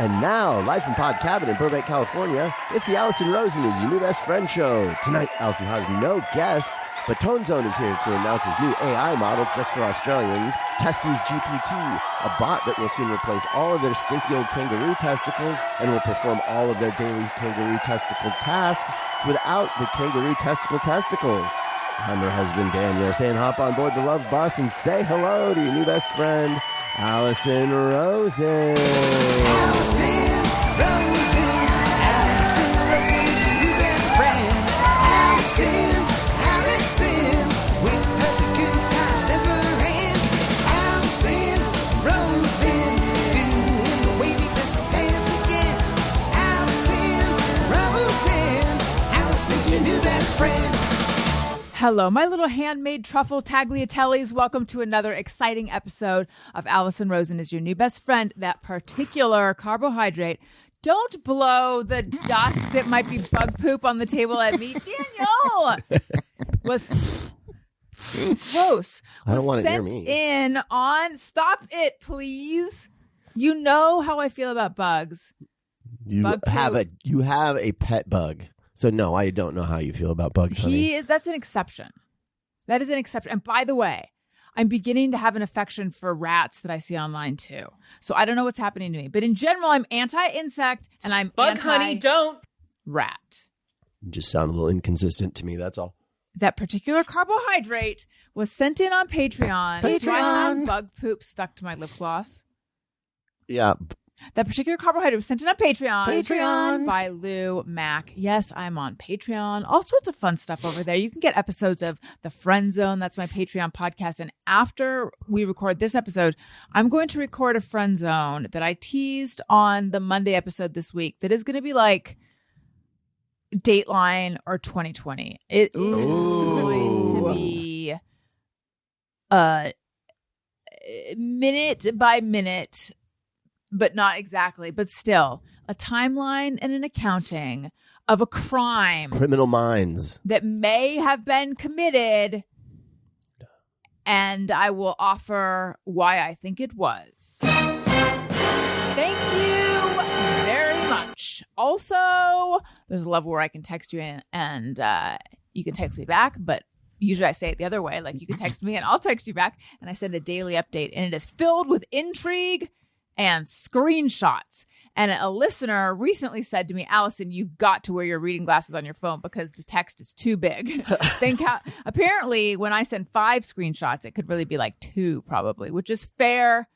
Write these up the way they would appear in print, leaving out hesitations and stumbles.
And now, live from Pod Cabin in Burbank, California, it's the Allison Rosen is Your New Best Friend show. Tonight, Allison has no guest, but Tone Zone is here to announce his new AI model just for Australians, Testes GPT, a bot that will soon replace all of their stinky old kangaroo testicles and will perform all of their daily kangaroo testicle tasks without the kangaroo testicles. I'm her husband, Daniel, saying hop on board the Love Bus and say hello to your new best friend, Allison Rosen. Allison Rosen. Allison Rosen is your new best friend. Allison, with her the good times never end. Allison Rosen, doing the wavy pencil dance again. Allison's your new best friend. Hello, my little handmade truffle tagliatellis. Welcome to another exciting episode of Allison Rosen is Your New Best Friend. That particular carbohydrate. Don't blow the dust that might be bug poop on the table at me. Daniel! Was gross. I don't want it near sent me. in on... Stop it, please. You know how I feel about bugs. You Bug have poop. a pet bug. So no, I don't know how you feel about bugs, honey. That's an exception. That is an exception. And by the way, I'm beginning to have an affection for rats that I see online too. So I don't know what's happening to me. But in general, I'm anti-insect and I'm honey, don't. Rat. You just sound a little inconsistent to me, that's all. That particular carbohydrate was sent in on Patreon. Do I have bug poop stuck to my lip gloss? Yeah. That particular carbohydrate was sent in on Patreon by Lou Mack. Yes, I'm on Patreon. All sorts of fun stuff over there. You can get episodes of The Friend Zone. That's my Patreon podcast. And after we record this episode, I'm going to record a Friend Zone that I teased on the Monday episode this week that is going to be like Dateline or 2020. It is going to be minute by minute, but not exactly, but still a timeline and an accounting of a crime. Criminal Minds. That may have been committed, and I will offer why I think it was. Thank you very much. Also, there's a level where I can text you in and you can text me back, but usually I say it the other way. Like you can text me and I'll text you back, and I send a daily update, and it is filled with intrigue and screenshots. And a listener recently said to me, Allison, you've got to wear your reading glasses on your phone because the text is too big. Apparently, when I send 5 screenshots, it could really be like 2 probably, which is fair.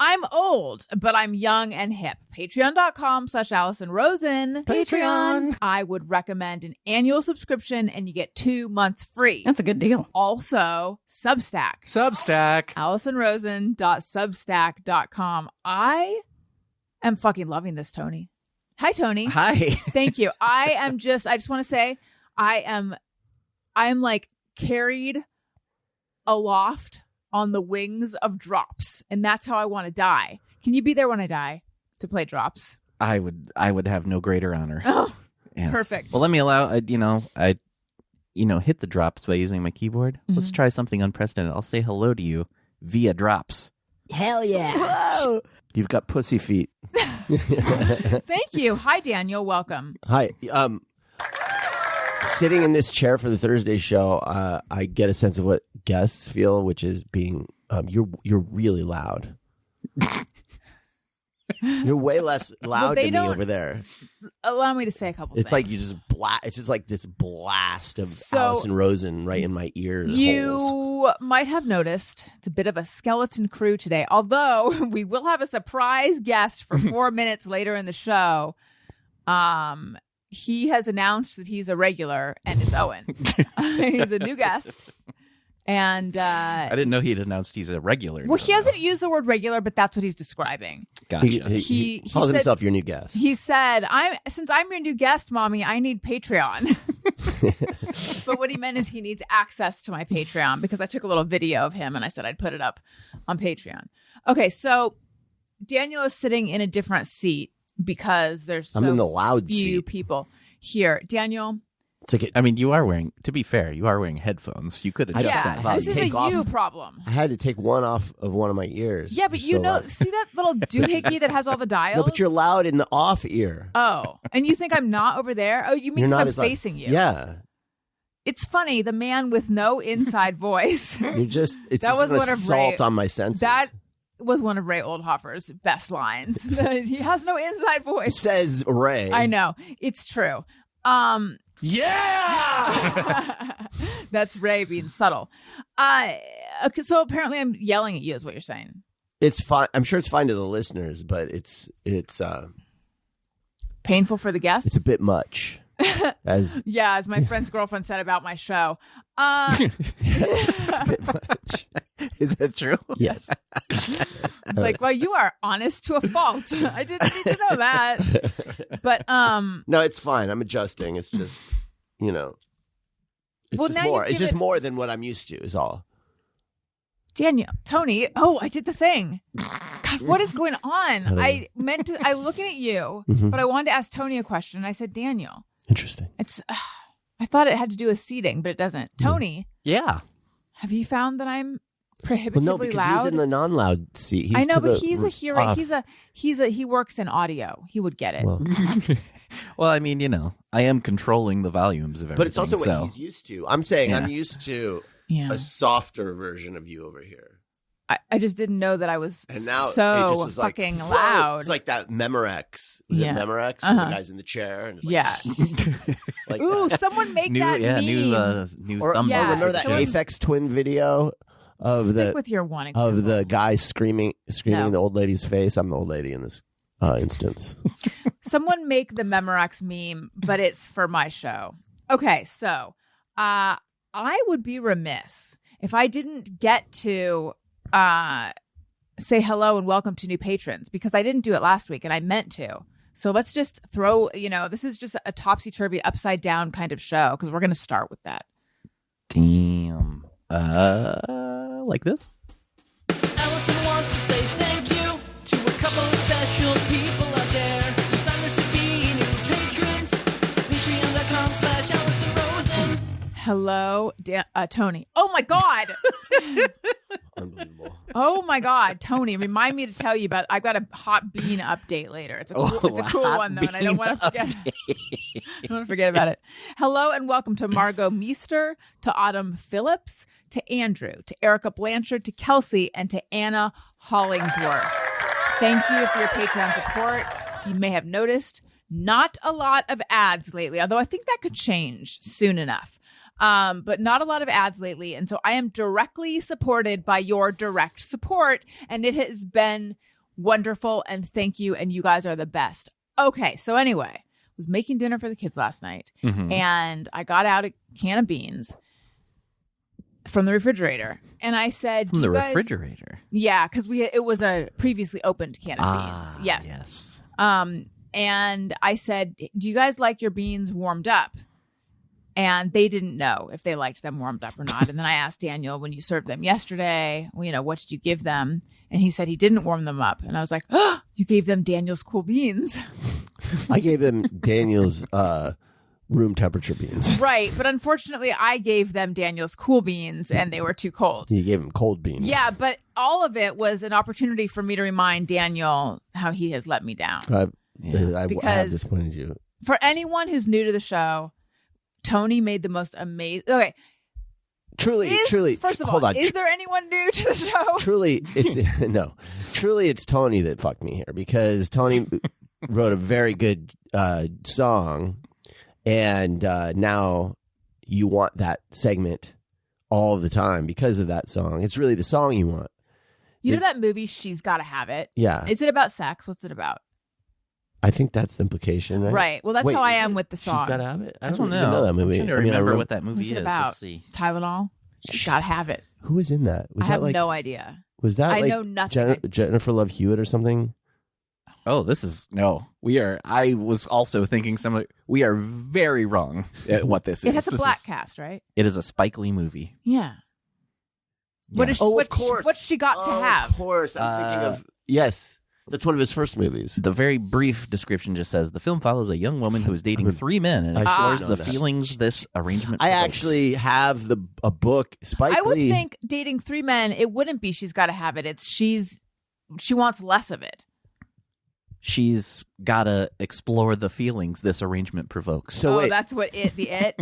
I'm old, but I'm young and hip. Patreon.com/Allison Rosen. Patreon. I would recommend an annual subscription and you get 2 months free. That's a good deal. Also, Substack. AllisonRosen.substack.com. I am fucking loving this, Tony. Hi, Tony. Hi. Thank you. I just want to say I am like carried aloft on the wings of drops, and that's how I want to die. Can you be there when I die to play drops? I would have no greater honor. Oh, yes. Perfect. Well, let me allow hit the drops by using my keyboard. Mm-hmm. Let's try something unprecedented. I'll say hello to you via drops. Hell yeah. Whoa. You've got pussy feet. Thank you. Hi, Daniel. Welcome. Hi. Sitting in this chair for the Thursday show, I get a sense of what guests feel, which is being you're really loud. You're way less loud than me over there. Allow me to say a couple things. It's like you just it's just like this blast of Allison Rosen right in my ears. You might have noticed it's a bit of a skeleton crew today, although we will have a surprise guest for 4 minutes later in the show. He has announced that he's a regular, and it's Owen. He's a new guest. And I didn't know he'd announced he's a regular. Well, he hasn't used the word regular, but that's what he's describing. Gotcha. He calls himself your new guest. He said, since I'm your new guest, Mommy, I need Patreon. But what he meant is he needs access to my Patreon because I took a little video of him and I said I'd put it up on Patreon. Okay, so Daniel is sitting in a different seat because there's so I'm in the loud few seat. people here. Daniel, It's like I mean, you are wearing. To be fair, you are wearing headphones. You could adjust that Yeah, volume. this is a Take off- you problem. I had to take one off of one of my ears. Yeah, but It's you so know, loud. see that little doohickey that has all the dials? No, but you're loud in the off ear. Oh, and you think I'm not over there? Oh, you mean You're 'cause not I'm as loud. facing you? Yeah. It's funny, the man with no inside voice. You're just, it's That just was an one of assault Ray- on my senses. That was one of Ray Oldhofer's best lines. He has no inside voice. Says Ray. I know. It's true. Yeah. That's Ray being subtle. Okay, so apparently I'm yelling at you is what you're saying. It's fine. I'm sure it's fine to the listeners, but it's Painful for the guests? a bit much. As Yeah, as my friend's girlfriend said about my show. it's a bit much. Is that true? Yes. It's like, well, you are honest to a fault. I didn't need to know that. But No, it's fine. I'm adjusting. It's just, it's Well, just now more. you've It's just given- more than what I'm used to. Is all. Daniel, Tony, I did the thing. God, what is going on? I meant to. I was looking at you, but I wanted to ask Tony a question, and I said, Daniel, Interesting. it's. I thought it had to do with seating, but it doesn't. Tony, Yeah. have you found that I'm Well, prohibitively no, because loud? he's in the non-loud seat. He's I know, to but the he's a hearing. off. He works in audio. He would get it. Well, Well, I mean, I am controlling the volumes of everything. but it's also what so. he's used to. I'm saying Yeah. I'm used to Yeah, a softer version of you over here. I just didn't know that I was And now it so just was fucking like, loud. It's like that Memorex. Was Yeah. it Memorex? Uh-huh. Where the guy's in the chair. And it's like, Yeah. like Ooh, that. someone make new, that yeah, meme. new Or thumbnail. Yeah. remember that Someone- Aphex Twin video of Stick with your one of example. the guy screaming No. in the old lady's face? I'm the old lady in this instance. Someone make the Memorex meme, but it's for my show. Okay, so I would be remiss if I didn't get to say hello and welcome to new patrons, because I didn't do it last week and I meant to. So let's just throw, this is just a topsy-turvy, upside-down kind of show, because we're going to start with that. Damn. Like this? Allison wants to say thank you to a couple of special people out there who signed up to be new patrons. Patreon.com/Allison Rosen. Hello, Tony. Oh, my God. Unbelievable. Oh my God, Tony! Remind me to tell you about. I've got a hot bean update later. It's a cool hot one though, and I don't bean want to forget. I don't want to forget about it. Hello and welcome to Margot Meester, to Autumn Phillips, to Andrew, to Erica Blanchard, to Kelsey, and to Anna Hollingsworth. Thank you for your Patreon support. You may have noticed not a lot of ads lately, although I think that could change soon enough. But not a lot of ads lately. And so I am directly supported by your direct support. And it has been wonderful. And thank you. And you guys are the best. Okay. So anyway, I was making dinner for the kids last night. Mhm. And I got out a can of beans from the refrigerator. And I said, From "Do the you guys-" refrigerator. Yeah. Because it was a previously opened can of beans. Yes. Yes. And I said, do you guys like your beans warmed up? And they didn't know if they liked them warmed up or not. And then I asked Daniel, when you served them yesterday, what did you give them? And he said he didn't warm them up. And I was like, oh, you gave them Daniel's cool beans. I gave them Daniel's room temperature beans. Right. But unfortunately, I gave them Daniel's cool beans and they were too cold. You gave him cold beans. Yeah, but all of it was an opportunity for me to remind Daniel how he has let me down. I have Because- disappointed you. For anyone who's new to the show, Tony made the most amazing... Okay. Truly, First of hold all, on. is there anyone new to the show? Truly, it's Tony that fucked me here, because Tony wrote a very good song, and now you want that segment all the time because of that song. It's really the song you want. You know that movie, She's Gotta Have It? Yeah. Is it about sex? What's it about? I think that's the implication, right? Right. Well, that's Wait, how I is am it? with the song. She's gotta have it. I don't even know. know that movie. I'm trying to I mean, I remember what that movie What's it is. about? Let's see. Tylenol? She's gotta have it. Who was in that? Was I that have like no idea. Was that I like know nothing. Jennifer Love Hewitt or something? Oh, this is no. I was also thinking we are very wrong at what this is. It has a This black is- cast, right? It is a Spike Lee movie. Yeah. What Yeah. is she, Oh, what, of course. What's she got to have? Of course. I'm thinking of yes. That's one of his first movies. The very brief description just says the film follows a young woman who is dating 3 men and I explores should the know that. feelings this arrangement I provokes. actually have a book. Spike I would Lee. think dating 3 men, it wouldn't be she's got to have it. It's she wants less of it. She's got to explore the feelings this arrangement provokes. So wait, That's what it. You any-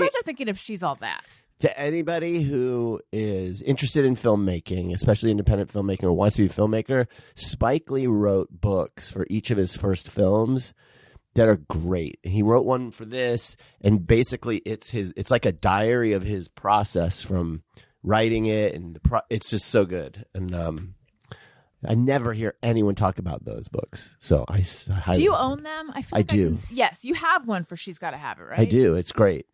guys are thinking of She's All That. to anybody who is interested in filmmaking, especially independent filmmaking, or wants to be a filmmaker, Spike Lee wrote books for each of his first films that are great. He wrote one for this, and basically it's like a diary of his process from writing it, and it's just so good. And I never hear anyone talk about those books. So I highly Do you recommend own them? I feel I like do. Yes, you have one for She's Got to Have It, right? I do. It's great.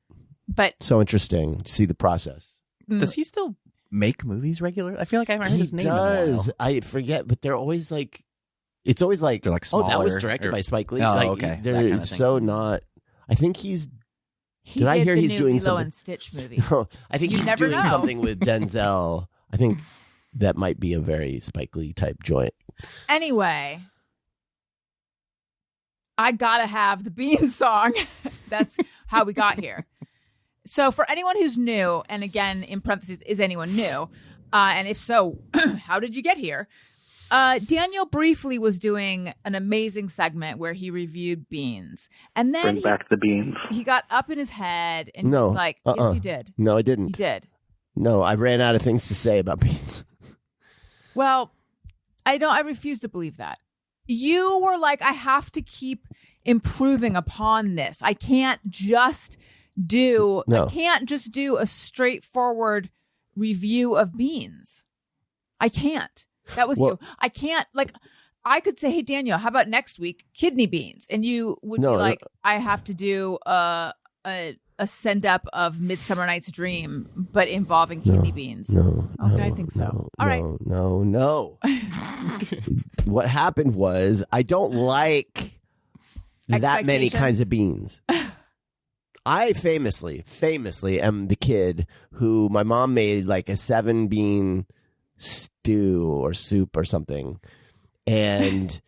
But So interesting to see the process. Does he still make movies regularly? I feel like I haven't heard He his name in a does. while. I forget, but they're always like, it's always like, They're like oh, that was smaller, directed or- by Spike Lee. Oh, like, okay. That They're kind of thing. so not. I think he's. he Did I did hear the he's new doing Lilo something? and Stitch movie. I think You he's never doing know. something with Denzel. I think that might be a very Spike Lee type joint. Anyway, I gotta have the Beans song. That's how we got here. So for anyone who's new, and again, in parentheses, is anyone new? And if so, how did you get here? Daniel briefly was doing an amazing segment where he reviewed beans. And then Bring back the beans. he got up in his head and No. he's like, yes, you did. No, I You didn't. did. No, I ran out of things to say about beans. Well, I refuse to believe that. You were like, I have to keep improving upon this. I can't just do a straightforward review of beans. I can't. That was you. I can't, like, I could say, hey, Daniel, how about next week, kidney beans? And you would be like, I have to do a send up of Midsummer Night's Dream, but involving kidney beans. Okay, I think so. All right. No. What happened was I don't like that many Expectations? kinds of beans. I famously am the kid who my mom made like a 7-bean stew or soup or something, and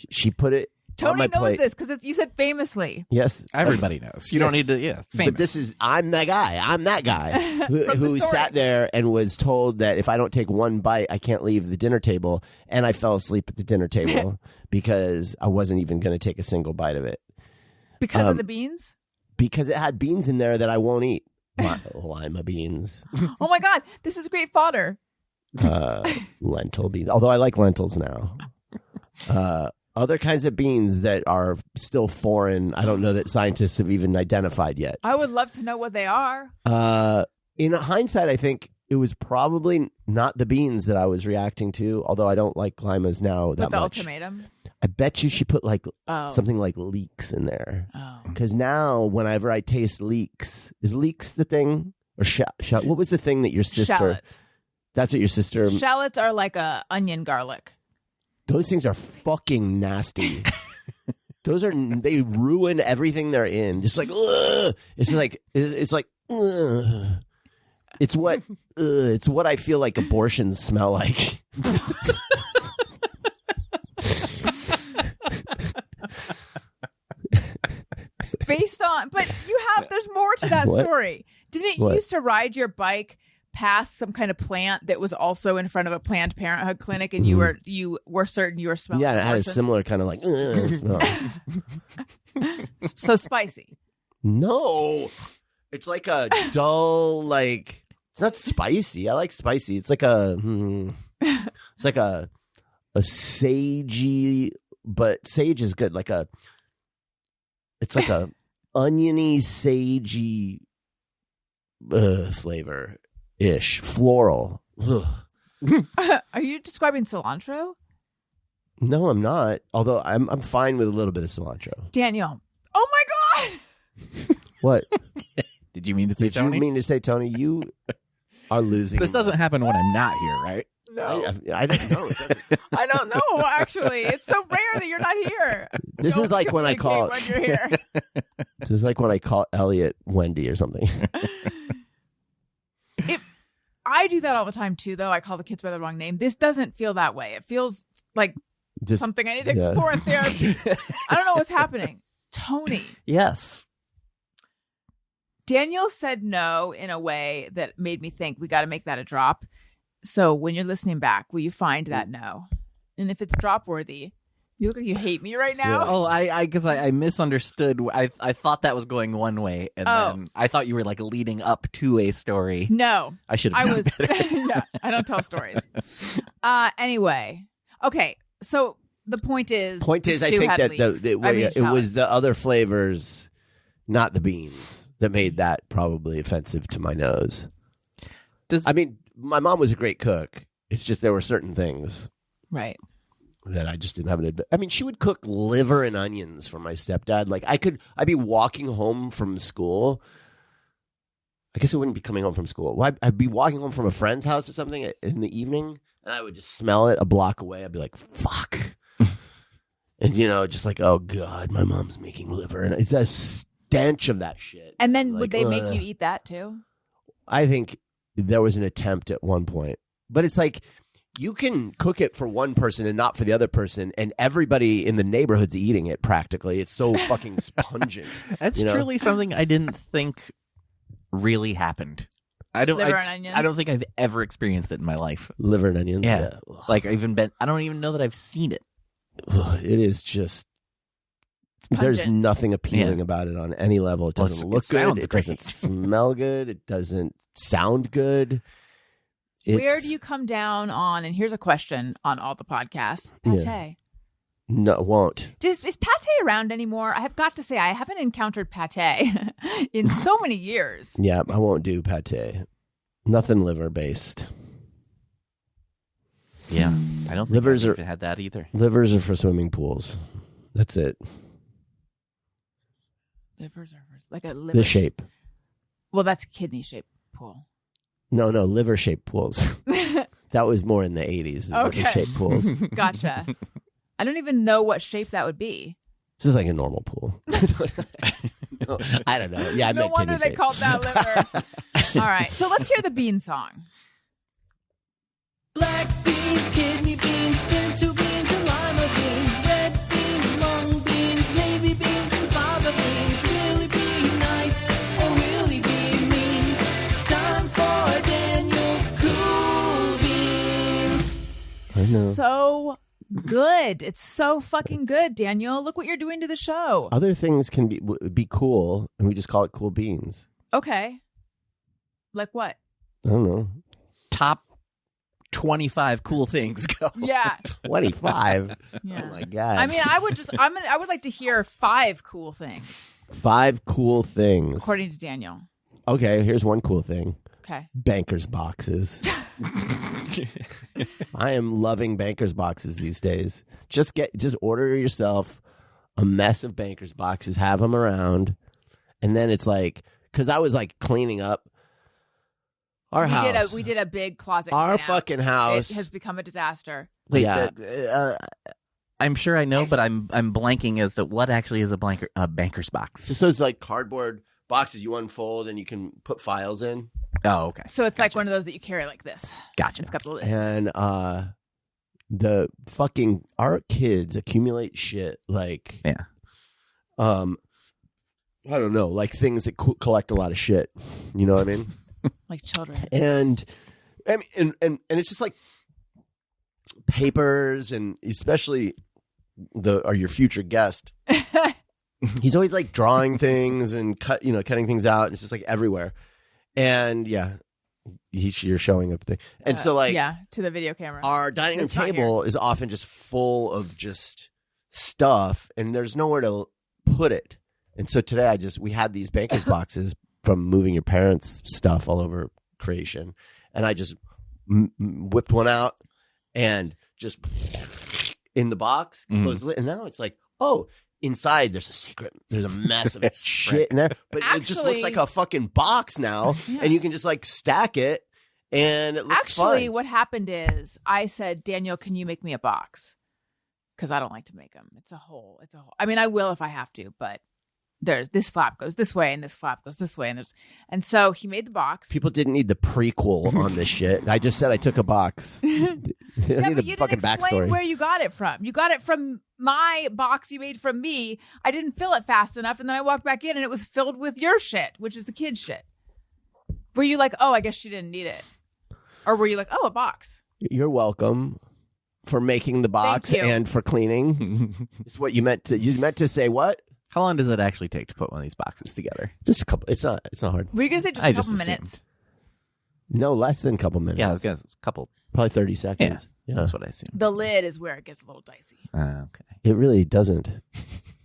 she put it on my Tony knows plate. this because you said famously. Yes, Everybody knows. You don't need to, famous. But this is, I'm that guy. I'm that guy who From the story. sat there and was told that if I don't take one bite, I can't leave the dinner table. And I fell asleep at the dinner table because I wasn't even going to take a single bite of it. Because of the beans? Because it had beans in there that I won't eat. Lima beans, Oh my God, this is great fodder. lentil beans. Although I like lentils now. Other kinds of beans that are still foreign. I don't know that scientists have even identified yet. I would love to know what they are. In hindsight, I think it was probably not the beans that I was reacting to, although I don't like limas now that With the much. ultimatum. I bet you she put like Oh. something like leeks in there. Oh. Because now whenever I taste leeks, is leeks the thing? Or what was the thing that your sister... Shallots. That's what your sister... Shallots are like a onion garlic. Those things are fucking nasty. They ruin everything they're in. Just like, ugh. It's like, ugh. It's what I feel like abortions smell like. Based on, but there's more to that What? story. Didn't you What? used to ride your bike past some kind of plant that was also in front of a Planned Parenthood clinic, and you were certain you were smelling? Yeah, and it had a abortion? similar kind of like smell. So spicy. No, it's like a dull, like it's not spicy. I like spicy. It's like a sagey, but sage is good. It's like a oniony, sagey flavor ish, floral. Ugh. Are you describing cilantro? No, I'm not. Although I'm fine with a little bit of cilantro. Daniel. Oh my God. What Did you mean to say did you Tony? mean to say, Tony? You are losing. This doesn't happen when I'm not here, right? No. I don't know. It doesn't. I don't know, actually. It's so rare that you're not here. This is like when I call. When you're here. This is like when I call Elliot Wendy or something. I do that all the time too, though. I call the kids by the wrong name. This doesn't feel that way. It feels like Just something I need to explore in therapy. I don't know what's happening. Tony. Yes. Daniel said no in a way that made me think we got to make that a drop. So when you're listening back, will you find that no? And if it's drop worthy, you look like you hate me right now. Yeah. Oh, I guess I misunderstood. I thought that was going one way, and then I thought you were like leading up to a story. No, I should have known better. Yeah, I don't tell stories. Anyway, okay. So the point is, I think that it was the other flavors, not the beans, that made that probably offensive to my nose. I mean, my mom was a great cook. It's just there were certain things right that I just didn't have I mean, she would cook liver and onions for my stepdad. Like I'd be walking home from school. I guess it wouldn't be coming home from school. Well, I'd be walking home from a friend's house or something in the evening, and I would just smell it a block away. I'd be like, fuck. And, just like, oh, God, my mom's making liver. And it's a stench of that shit. And then like, would they make you eat that too? I think there was an attempt at one point. But it's like, you can cook it for one person and not for the other person, and everybody in the neighborhood's eating it practically. It's so fucking pungent. That's truly something I didn't think really happened. Liver and onions? I don't think I've ever experienced it in my life. Liver and onions? Yeah. Like, I don't even know that I've seen it. It is just... There's nothing appealing about it on any level. It doesn't look good. It doesn't smell good. It doesn't sound good. Where do you come down on, and here's a question on all the podcasts, pate? Yeah. No, it won't. Is pate around anymore? I have got to say, I haven't encountered pate in so many years. Yeah, I won't do pate. Nothing liver-based. Yeah, I don't think Livers I've had that either. Livers are for swimming pools. That's it. Livers are like a liver. The shape. Well, that's a kidney-shaped pool. No, liver-shaped pools. That was more in the 80s. Okay. Liver-shaped pools. Gotcha. I don't even know what shape that would be. This is like a normal pool. No, I don't know. Yeah, I no meant wonder they kidney-shaped. called that liver. All right, so let's hear the bean song. Black beans, kidney beans, pinto beans, and lima beans, red beans, mung beans, navy beans, and fava beans. Really be nice or really be mean. It's time for Daniel's Cool Beans. I know. So good. It's so fucking good, Daniel. Look what you're doing to the show. Other things can be cool, and we just call it cool beans. Okay. Like what? I don't know. Top 25 cool things. Go. Yeah. 25. Yeah. Oh my God. I mean, I would like to hear 5 cool things, 5 cool things. according to Daniel. Okay, here's one cool thing. Okay. Banker's boxes. I am loving banker's boxes these days. Just order yourself a mess of banker's boxes, have them around, and then it's like, because I was like cleaning up our house. We did a big closet. Our clean out. fucking house It has become a disaster. Wait, Yeah. I'm sure I know, but I'm blanking as to what actually is a banker's box. Just those like cardboard boxes you unfold and you can put files in. Oh, okay. So it's like one of those that you carry like this. Gotcha. It's got the lid. And our kids accumulate shit like Yeah. I don't know, like things that collect a lot of shit. You know what I mean? Like children. And I mean, and it's just like papers, and especially your future guest. He's always like drawing things and cutting things out. And it's just like everywhere. And yeah, you're showing up thing. And so like to the video camera. our dining room It's not table is often just full of just stuff, and there's nowhere to put it. And so today we had these banker's boxes from moving your parents' stuff all over creation, and I just whipped one out and just in the box, closed the lid, and now it's like, oh, inside there's a mess of shit in there, but it just looks like a fucking box now, and you can just like stack it, and it looks Actually, fun. what happened is I said, Daniel, can you make me a box? Because I don't like to make them. It's a whole. I mean, I will if I have to, but there's this flap goes this way and this flap goes this way, and so he made the box. People didn't need the prequel on this shit. I just said I took a box. They don't Yeah, need but the you fucking didn't explain backstory. where you got it from. You got it from my box you made from me. I didn't fill it fast enough, and then I walked back in, and it was filled with your shit, which is the kid shit. Were you like, oh, I guess she didn't need it, or were you like, oh, a box? You're welcome for making the box Thank you. and for cleaning. It's what you meant to. You meant to say what? How long does it actually take to put one of these boxes together? Just a couple. It's not hard. Were you gonna say just I a couple just minutes? No less than a couple minutes. Yeah, I was gonna a couple. Probably 30 seconds. Yeah. That's what I assume. The lid is where it gets a little dicey. Okay. It really doesn't.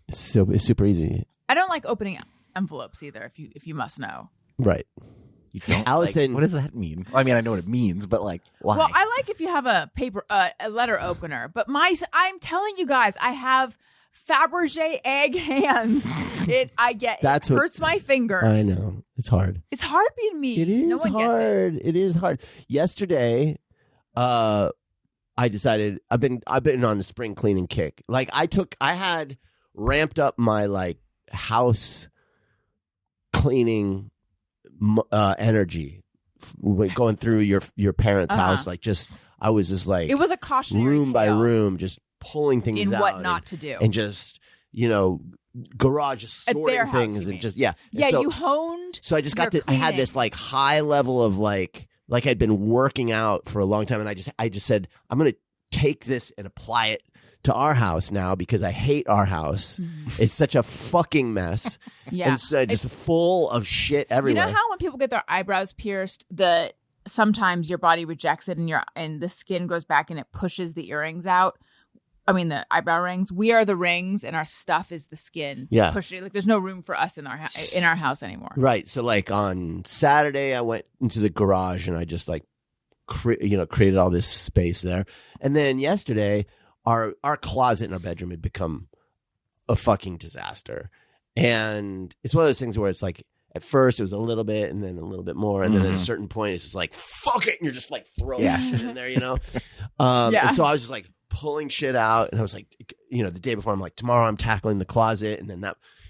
It's super easy. I don't like opening envelopes either. If you must know. Right. You don't Allison- like, what does that mean? I mean, I know what it means, but like, why? Well, I like if you have a letter opener, but I'm telling you guys, I have Fabergé egg hands. It hurts my fingers. I know. It's hard. It's hard being me. It is no one hard. Gets It is hard. Yesterday, I decided I've been on a spring cleaning kick. Like I had ramped up my like house cleaning energy going through your parents' house. Like I was just like it was a cautionary room by tale room, just pulling things in out what not to do. and just garage just At sorting their house, things you and mean. just And Yeah, so, you honed. so I just got your I had cleaning. this like high level of like I'd been working out for a long time, and I just said I'm gonna take this and apply it to our house now because I hate our house. It's such a fucking mess. Yeah, and so just full of shit you everywhere. know how when people get their eyebrows pierced, sometimes your body rejects it and the skin goes back and it pushes the earrings out. I mean the eyebrow rings. We are the rings, and our stuff is the skin. Yeah. pushing. Like there's no room for us in our house anymore. Right. So like on Saturday, I went into the garage and I just like, created all this space there. And then yesterday, our closet in our bedroom had become a fucking disaster. And it's one of those things where it's like, at first it was a little bit and then a little bit more. And then at a certain point, it's just like, fuck it. And you're just like throwing shit in there, Yeah. And so I was just like pulling shit out. And I was like, the day before, I'm like, tomorrow I'm tackling the closet. And then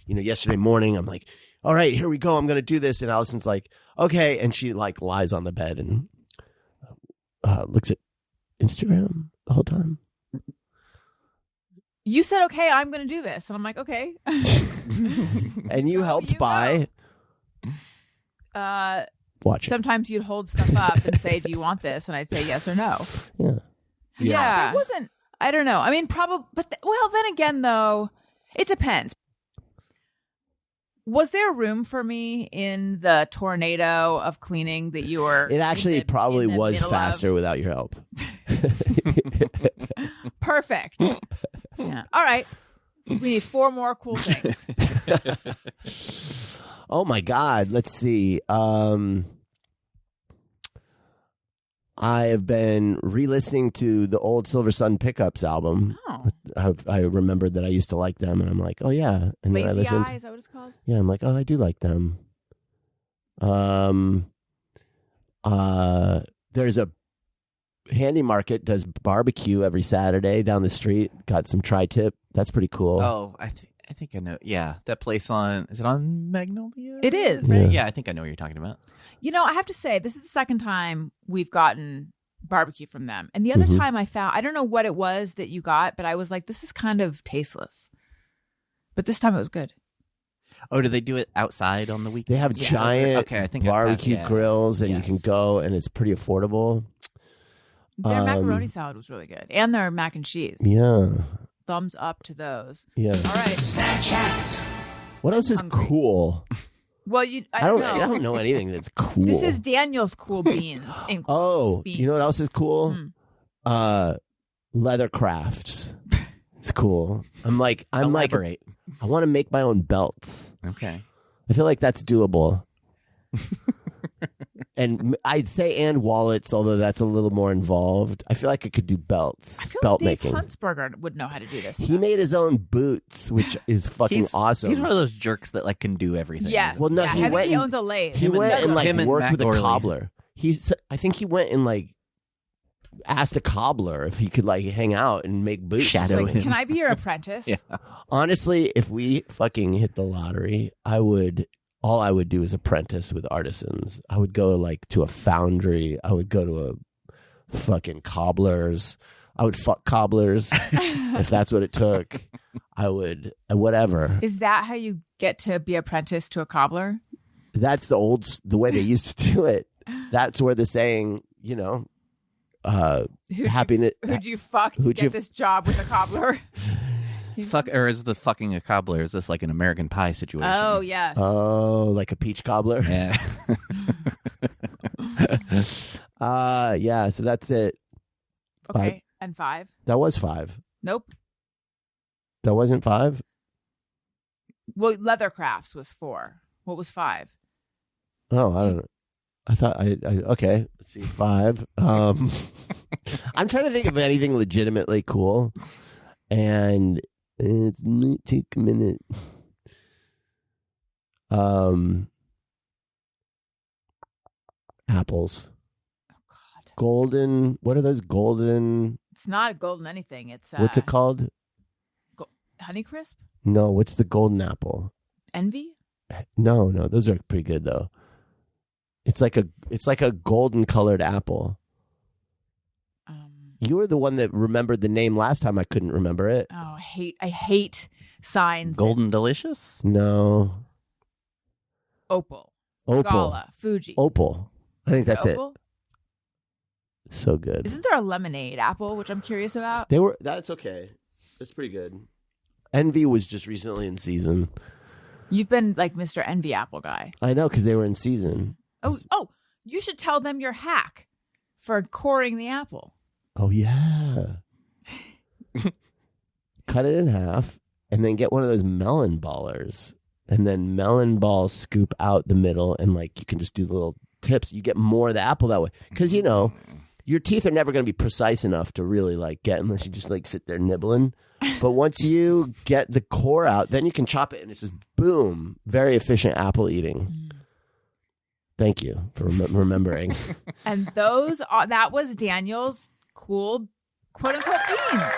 yesterday morning, I'm like, all right, here we go. I'm going to do this. And Allison's like, okay. And she like lies on the bed and looks at Instagram the whole time. You said, okay, I'm going to do this. And I'm like, okay. And you helped you by watching. Sometimes you'd hold stuff up and say, do you want this? And I'd say yes or no. Yeah. Yeah. It wasn't, I don't know. I mean, probably, but then again, though, it depends. Was there room for me in the tornado of cleaning that you were? It actually probably in the was middle of? faster without your help. Perfect. Yeah. All right. We need 4 more cool things. Oh my God. Let's see. I have been re-listening to the old Silver Sun Pickups album. Oh. I remembered that I used to like them, and I'm like, oh yeah. And then I Lazy listened. Eye, is that what it's called? Yeah, I'm like, oh, I do like them. There's a Handy Market does barbecue every Saturday down the street. Got some tri-tip. That's pretty cool. Oh, I think I know. Yeah, that place is it on Magnolia? It is. Yeah. Yeah, I think I know what you're talking about. I have to say, this is the second time we've gotten barbecue from them. And the other time I don't know what it was that you got, but I was like, this is kind of tasteless. But this time it was good. Oh, do they do it outside on the weekend? They have giant I think barbecue grills, and Yes. you can go, and it's pretty affordable. Their macaroni salad was really good. And their mac and cheese. Yeah. Thumbs up to those. Yeah. All right. Snack chat. What else is hungry. cool? Well, I don't know. I don't know anything that's cool. This is Daniel's cool beans. Oh, beans. you know what else is cool? Leather crafts. It's cool. I'm like, Elaborate. I want to make my own belts. Okay. I feel like that's doable. And I'd say and wallets, although that's a little more involved. I feel like I could do belts. I feel belt like Dave making. Huntsberger would know how to do this. He made his own boots, which is fucking awesome. He's one of those jerks that like can do everything. Yes. Well, no, yeah, he I think went he and- owns a lathe. He went and like him and worked Matt with a Gorley. cobbler. I think he went and like asked a cobbler if he could like hang out and make boots. or Shadow something. him. Can I be your apprentice? Yeah. Honestly, if we fucking hit the lottery, all I would do is apprentice with artisans. I would go like to a foundry. I would go to a fucking cobbler's. I would fuck cobblers if that's what it took. I would whatever. Is that how you get to be apprenticed to a cobbler? That's the way they used to do it. That's where the saying, you know, happiness. Who'd you fuck to get this job with a cobbler? Fuck, or is the fucking a cobbler? Is this like an American Pie situation? Oh, yes. Oh, like a peach cobbler. Yeah. Yeah. So that's it. Okay. And 5? That was 5. Nope. That wasn't 5. Well, leather crafts was 4. What was 5? Oh, I don't know. I thought I okay. Let's see, 5. I'm trying to think of anything legitimately cool, and it might take a minute. Apples. Oh, God. Golden. What are those golden? It's not golden anything. It's What's it called? Honeycrisp? No. What's the golden apple? Envy? No. Those are pretty good though. It's like a golden colored apple. You were the one that remembered the name last time. I couldn't remember it. Oh, I hate signs. Golden Delicious? No. Opal. Opal. Gala. Fuji. Opal. I think that's Opal? it. So good. Isn't there a lemonade apple, which I'm curious about? That's okay. That's pretty good. Envy was just recently in season. You've been like Mr. Envy apple guy. I know, because they were in season. Oh, you should tell them your hack for coring the apple. Oh, yeah. Cut it in half and then get one of those melon ballers and then melon ball scoop out the middle and like you can just do the little tips. You get more of the apple that way. Because, you know, your teeth are never going to be precise enough to really like get unless you just like sit there nibbling. But once you get the core out, then you can chop it and it's just boom. Very efficient apple eating. Thank you for remembering. And that was Daniel's cool quote unquote beans.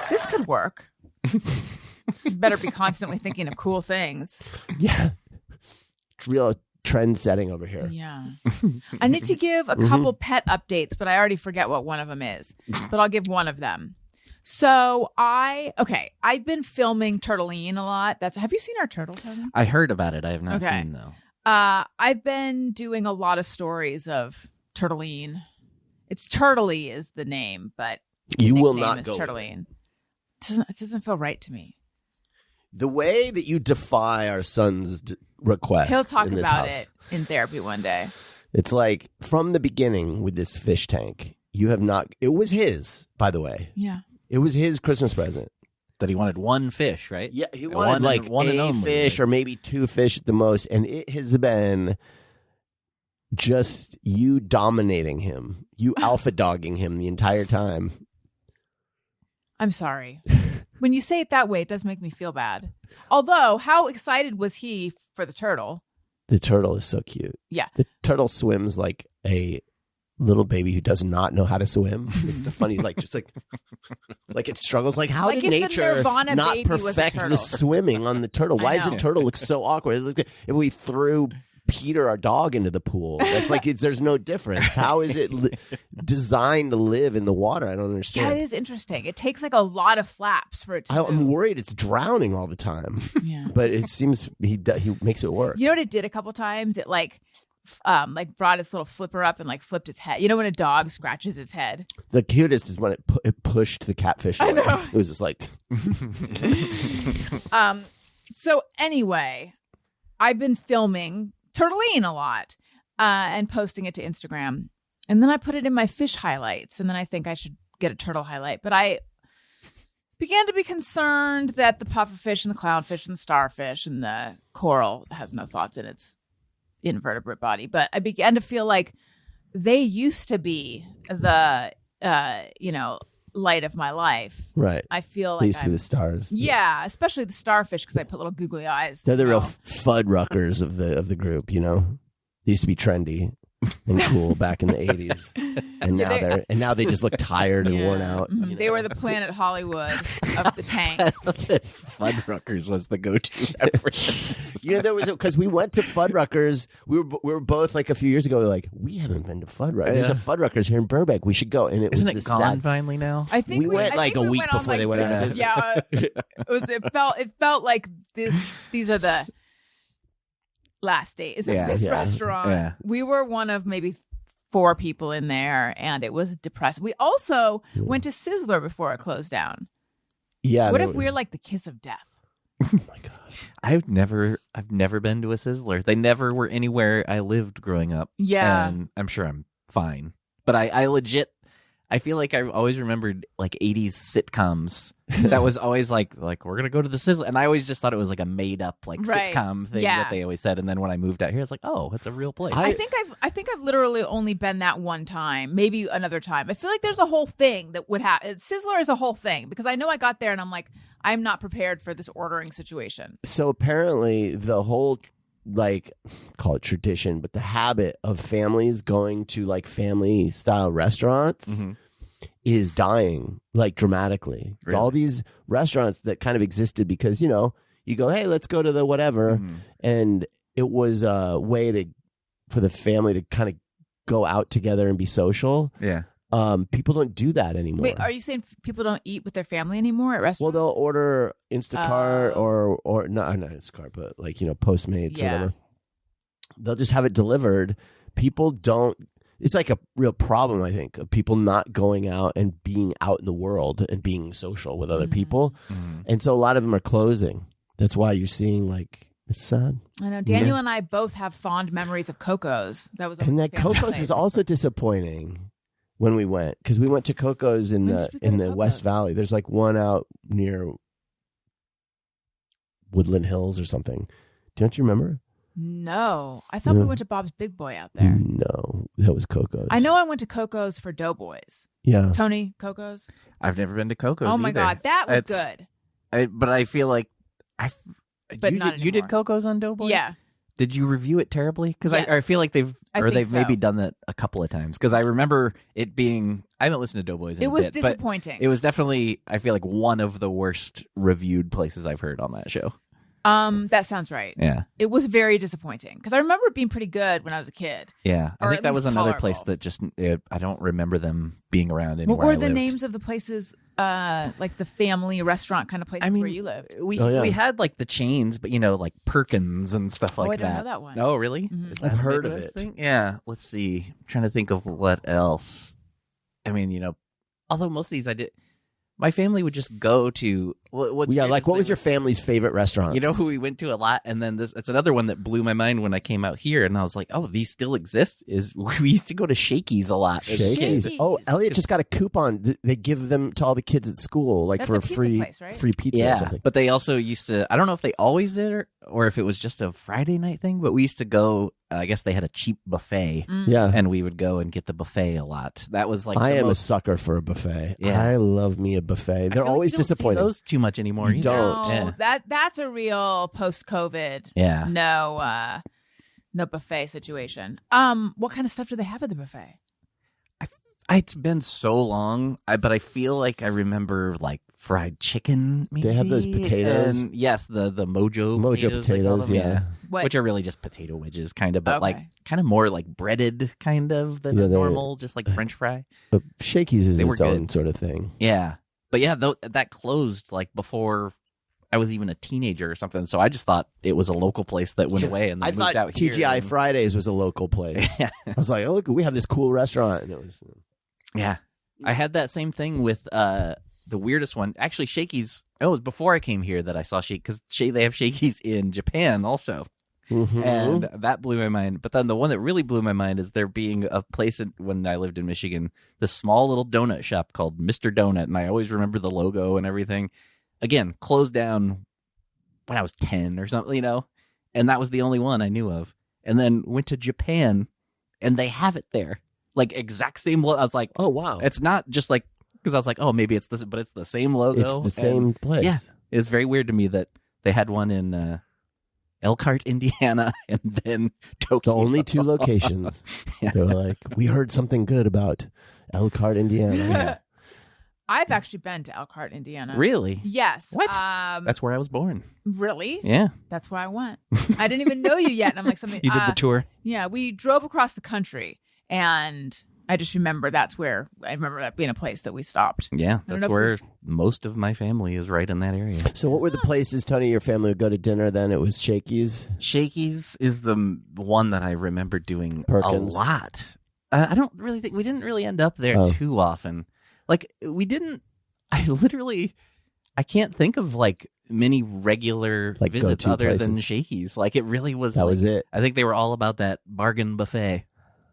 This could work. You better be constantly thinking of cool things. Yeah. It's real trend setting over here. Yeah. I need to give a couple pet updates, but I already forget what one of them is. But I'll give one of them. So I've been filming Turtleine a lot. Have you seen our turtle, Tony? I heard about it. I have not seen, though. I've been doing a lot of stories of Turtleine. It's Turtley is the name, but You will nickname not is go with Turtleine. It doesn't feel right to me. The way that you defy our son's request. He'll talk in this about house, it in therapy one day. It's like from the beginning with this fish tank, you have not. It was his, by the way. Yeah. It was his Christmas present. That he wanted one fish, right? Yeah, he wanted one and a only, fish right? or maybe 2 fish at the most, and it has been just you dominating him, you alpha dogging him the entire time. I'm sorry. When you say it that way, it does make me feel bad. Although, how excited was he for the turtle? The turtle is so cute. Yeah. The turtle swims like a little baby who does not know how to swim. It's the funny, like it struggles. Like, how Like did if the nature Nirvana not baby was a perfect turtle. the swimming on the turtle? Why does know. the turtle look so awkward? It looks like if we threw Peter, our dog, into the pool, it's like there's no difference. How is it designed to live in the water? I don't understand. Yeah, it is interesting. It takes like a lot of flaps for it to I'm move. worried it's drowning all the time, Yeah. but it seems he makes it work. You know what it did a couple times? It like brought its little flipper up and like flipped its head. You know when a dog scratches its head? The cutest is when it pushed the catfish away. know. It was just like So anyway, I've been filming Turtleine a lot and posting it to Instagram. And then I put it in my fish highlights. And then I think I should get a turtle highlight. But I began to be concerned that the pufferfish and the clownfish and the starfish and the coral has no thoughts in its invertebrate body. But I began to feel like they used to be the, light of my life. right. I feel They like used to be the stars. yeah, especially the starfish because I put little googly eyes. They're the you real know. FUD ruckers of the group. You know, they used to be trendy. and cool back in the 80s. And now they just look tired and worn out. Mhm. They were the Planet Hollywood of the tank. Fuddruckers was the go-to reference. Yeah, there was because we went to Fuddruckers. We were both like a few years ago. Like we haven't been to Fuddruckers. There's a Fuddruckers here in Burbank. We should go. And it Isn't was it gone finally now? I think we went like a week on, before they went out of business. Yeah, it felt like these are the last days of this restaurant. Yeah. We were one of maybe 4 people in there, and it was depressing. We also went to Sizzler before it closed down. Yeah. What if we're like the kiss of death? Oh my god. I've never been to a Sizzler. They never were anywhere I lived growing up. Yeah. And I'm sure I'm fine. But I legit, I feel like I always remembered like 80s sitcoms. That was always like we're going to go to the Sizzler. And I always just thought it was like a made up like sitcom thing that they always said. And then when I moved out here, it's like, oh, it's a real place. I think I've literally only been that one time, maybe another time. I feel like there's a whole thing that would happen. Sizzler is a whole thing because I know I got there and I'm like, I'm not prepared for this ordering situation. So apparently the whole like call it tradition, but the habit of families going to like family style restaurants is dying like dramatically. Really? All these restaurants that kind of existed because you go, hey, let's go to the whatever, and it was a way for the family to kind of go out together and be social. Yeah. People don't do that anymore. Wait, are you saying people don't eat with their family anymore at restaurants? Well, they'll order Instacart or not Instacart, but like Postmates or whatever. They'll just have it delivered. People don't. It's like a real problem, I think, of people not going out and being out in the world and being social with other people. And so a lot of them are closing. That's why you're seeing like it's sad. I know Daniel and I both have fond memories of Coco's. That was And that Coco's was also disappointing when we went because we went to Coco's in the West Valley. There's like one out near Woodland Hills or something. Don't you remember? No, I thought we went to Bob's Big Boy out there. No, that was Coco's. I know I went to Coco's for Doughboys. Yeah, Tony Coco's. I've never been to Coco's. Oh my either. god, that was good. But I feel like But you did Coco's on Doughboys. Yeah. Did you review it terribly? Because Yes. I feel like they've so. maybe done that a couple of times. Because I remember it being. I haven't listened to Doughboys. In It a was bit, but disappointing. It was definitely. I feel like one of the worst reviewed places I've heard on that show. That sounds right. Yeah. It was very disappointing because I remember it being pretty good when I was a kid. Yeah, I Or think at that was least another tolerable. place that just I don't remember them being around anywhere. What were I the lived. names of the places, like the family restaurant kind of places where you lived? We Oh, yeah. we had like the chains, but like Perkins and stuff like I that. don't know that one. Oh, really? Is that I've a heard of Midwest it. thing? Yeah. Let's see. I'm trying to think of what else. I mean, although most of these I did. My family would just go to. What was your family's favorite restaurants? You know who we went to a lot, and then it's another one that blew my mind when I came out here, and I was like, "Oh, these still exist." Is we used to go to Shakey's a lot. as Shakey's. kids. Oh, Elliot just got a coupon. They give them to all the kids at school, like That's for a a pizza free place, right? free pizza or Yeah, something. but they also used to. I don't know if they always did or if it was just a Friday night thing. But we used to go. I guess they had a cheap buffet, Yeah, and we would go and get the buffet a lot. That was like I the am most, a sucker for a buffet. Yeah. I love me a buffet. I They're feel like always you don't see disappointing. those too much anymore. You either. don't. No, Yeah. that's a real post-COVID. Yeah. No buffet situation. What kind of stuff do they have at the buffet? It's been so long, but I feel like I remember like fried chicken. Maybe, They have those potatoes. and yes, the mojo Mojo they call potatoes, them, yeah. What? which are really just potato wedges, kind of, but Okay. like kind of more like breaded, kind of than Yeah, a they're- normal, just like French fry. But Shakey's is They were its own good. sort of thing. Yeah, but yeah, that closed like before I was even a teenager or something. So I just thought it was a local place that went away, and then I moved thought out here. TGI and- Fridays was a local place. Yeah. I was like, oh look, we have this cool restaurant, and it was. Yeah. I had that same thing with the weirdest one. Actually, Shakey's. Oh, it was before I came here that I saw Shake because they have Shakey's in Japan also, Mhm. and that blew my mind. But then the one that really blew my mind is there being a place when I lived in Michigan, this small little donut shop called Mr. Donut, and I always remember the logo and everything. Again, closed down when I was 10 or something, and that was the only one I knew of. And then went to Japan, and they have it there. Like exact same logo. I was like, Oh wow, it's not just like because I was like, oh, maybe it's this, but it's the same logo. it's the same place. Yeah, it's very weird to me that they had one in Elkhart, Indiana, and then The Tokyo. only two locations. Yeah. They were like, we heard something good about Elkhart, Indiana. I've actually been to Elkhart, Indiana. Really? Yes. What? That's where I was born. Really? Yeah. That's why I went. I didn't even know you yet. And I'm like, something. You did the tour? Yeah, we drove across the country, and I just remember that's where I remember that being a place that we stopped. Yeah, I don't know that's if where it's- most of my family is right in that area. So what were the places, Tony, your family would go to dinner then? It was Shakey's? Shakey's is the one that I remember doing Perkins. a lot. I don't really think we didn't really end up there Oh. too often. Like we didn't. I can't think of like many regular Like visits go-to other than places. Shakey's. Like it really was. That like, was it. I think they were all about that bargain buffet.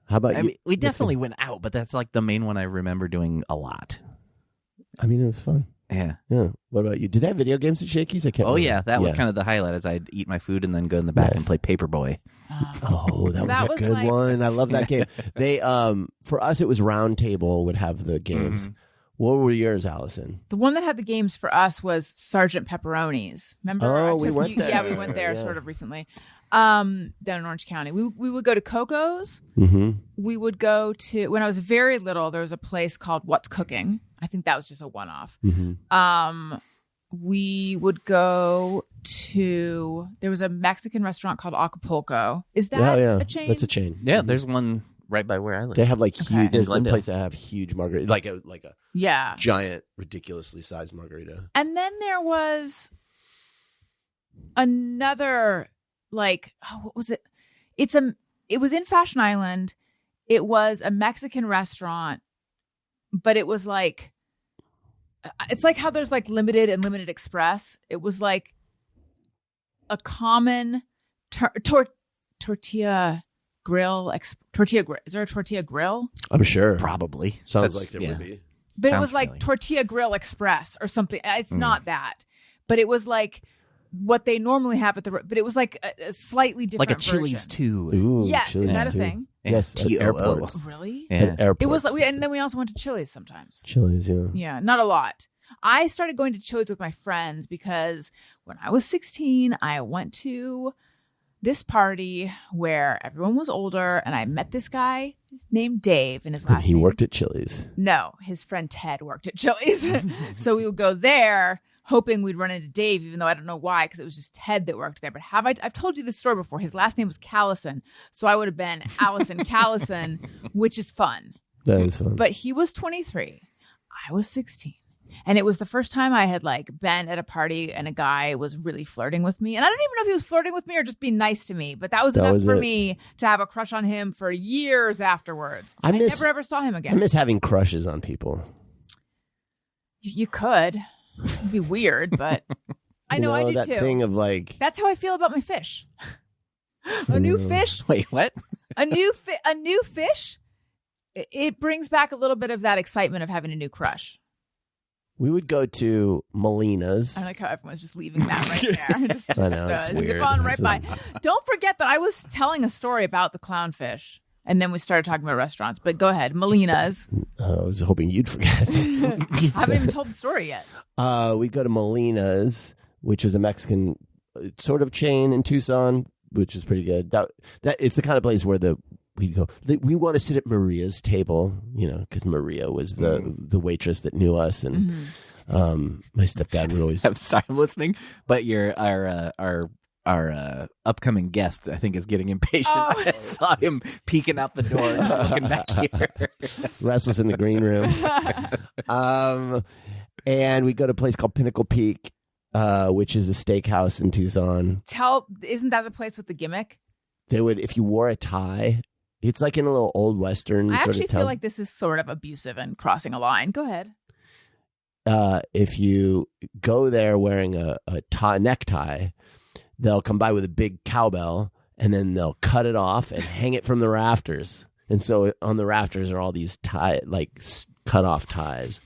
How about I you? mean, we definitely went out, but that's like the main one I remember doing a lot. I mean, it was fun. Yeah. Yeah. What about you? Did they have video games at Shakey's? I can't Oh remember. yeah, that was kind of the highlight. As I'd eat my food and then go in the back and Nice. play Paperboy. Oh, that was That a was good like- one. I love that game. They for us it was Round Table would have the games. Mhm. What were yours, Allison? The one that had the games for us was Sergeant Pepperoni's. Remember? Oh, I we took went you- Yeah, we there. went there Yeah. sort of recently. Down in Orange County. We would go to Coco's. Mm-hmm. We would go to, when I was very little, there was a place called What's Cooking. I think that was just a one-off. Mm-hmm. We would go to, there was a Mexican restaurant called Acapulco. Is that Yeah. a chain? That's a chain. Yeah, there's one right by where I live. They have like Okay. huge. There's a Glendale. place that have huge margarita, like a Yeah. giant, ridiculously sized margarita. And then there was another, like, oh, what was it? It was in Fashion Island. It was a Mexican restaurant, but it was like, it's like how there's like limited and limited express. It was like a common tortilla grill. Is there a tortilla grill? I'm sure. Probably. Sounds That's- like there yeah. would be. But it Sounds was like familiar. Tortilla Grill Express or something. It's not that, but it was like what they normally have at the. But it was like a slightly different, Like a Chili's version. too. Ooh, Yes, Chili's is that a too. thing? Yes, at TOO. airports. Really? Yeah. At airports. It was like, and then we also went to Chili's sometimes. Chili's, yeah. Yeah, not a lot. I started going to Chili's with my friends because when I was 16, I went to this party where everyone was older, and I met this guy named Dave, and his And last he name. worked at Chili's. No, his friend Ted worked at Chili's. So we would go there hoping we'd run into Dave, even though I don't know why, because it was just Ted that worked there. But I've told you this story before. His last name was Callison. So I would have been Allison Callison, which is fun. That is fun. But he was 23. I was 16. And it was the first time I had like been at a party and a guy was really flirting with me. And I don't even know if he was flirting with me or just being nice to me, but that was enough for it. me to have a crush on him for years afterwards. I miss- never ever saw him I again. miss having crushes on people. You could. It'd be weird, but I know I do that too. thing of like, That's how I feel about my fish. A new fish, Wait, what? a new fish. It brings back a little bit of that excitement of having a new crush. we would go to Molina's. I like how everyone's just leaving that right there. Just, I know, it's zip weird. on right by. Don't forget that I was telling a story about the clownfish, and then we started talking about restaurants. But go ahead, Molina's. I was hoping you'd forget. I haven't even told the story yet. We'd go to Molina's, which was a Mexican sort of chain in Tucson, which is pretty good. That it's the kind of place where we'd go. We want to sit at Maria's table, because Maria was the waitress that knew us, and my stepdad would always. I'm sorry, I'm listening, but our upcoming guest, I think, is getting impatient. Oh. I saw him peeking out the door and looking back here. Restless in the green room. And we go to a place called Pinnacle Peak, which is a steakhouse in Tucson. Isn't that the place with the gimmick? They would, if you wore a tie, it's like in a little old Western I sort actually of town. feel like this is sort of abusive and crossing a line. Go ahead. If you go there wearing a necktie, they'll come by with a big cowbell, and then they'll cut it off and hang it from the rafters. And so on the rafters are all these cut off ties.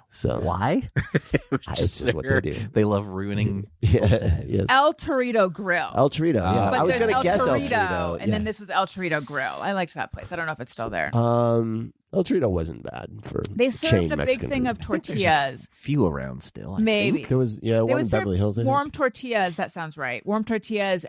So Why? it's just what they do. They love ruining. Yeah, yes. El Torito Grill. El Torito. Yeah, but I was there's going to El guess El Torito, Torito. and then this was El Torito Grill. I liked that place. I don't know if it's still there. El Torito wasn't bad for They served chain a big Mexican thing food. of tortillas. Few around still. I Maybe. think. There was They one would in serve Beverly Hills. I think. warm tortillas. That sounds right. Warm tortillas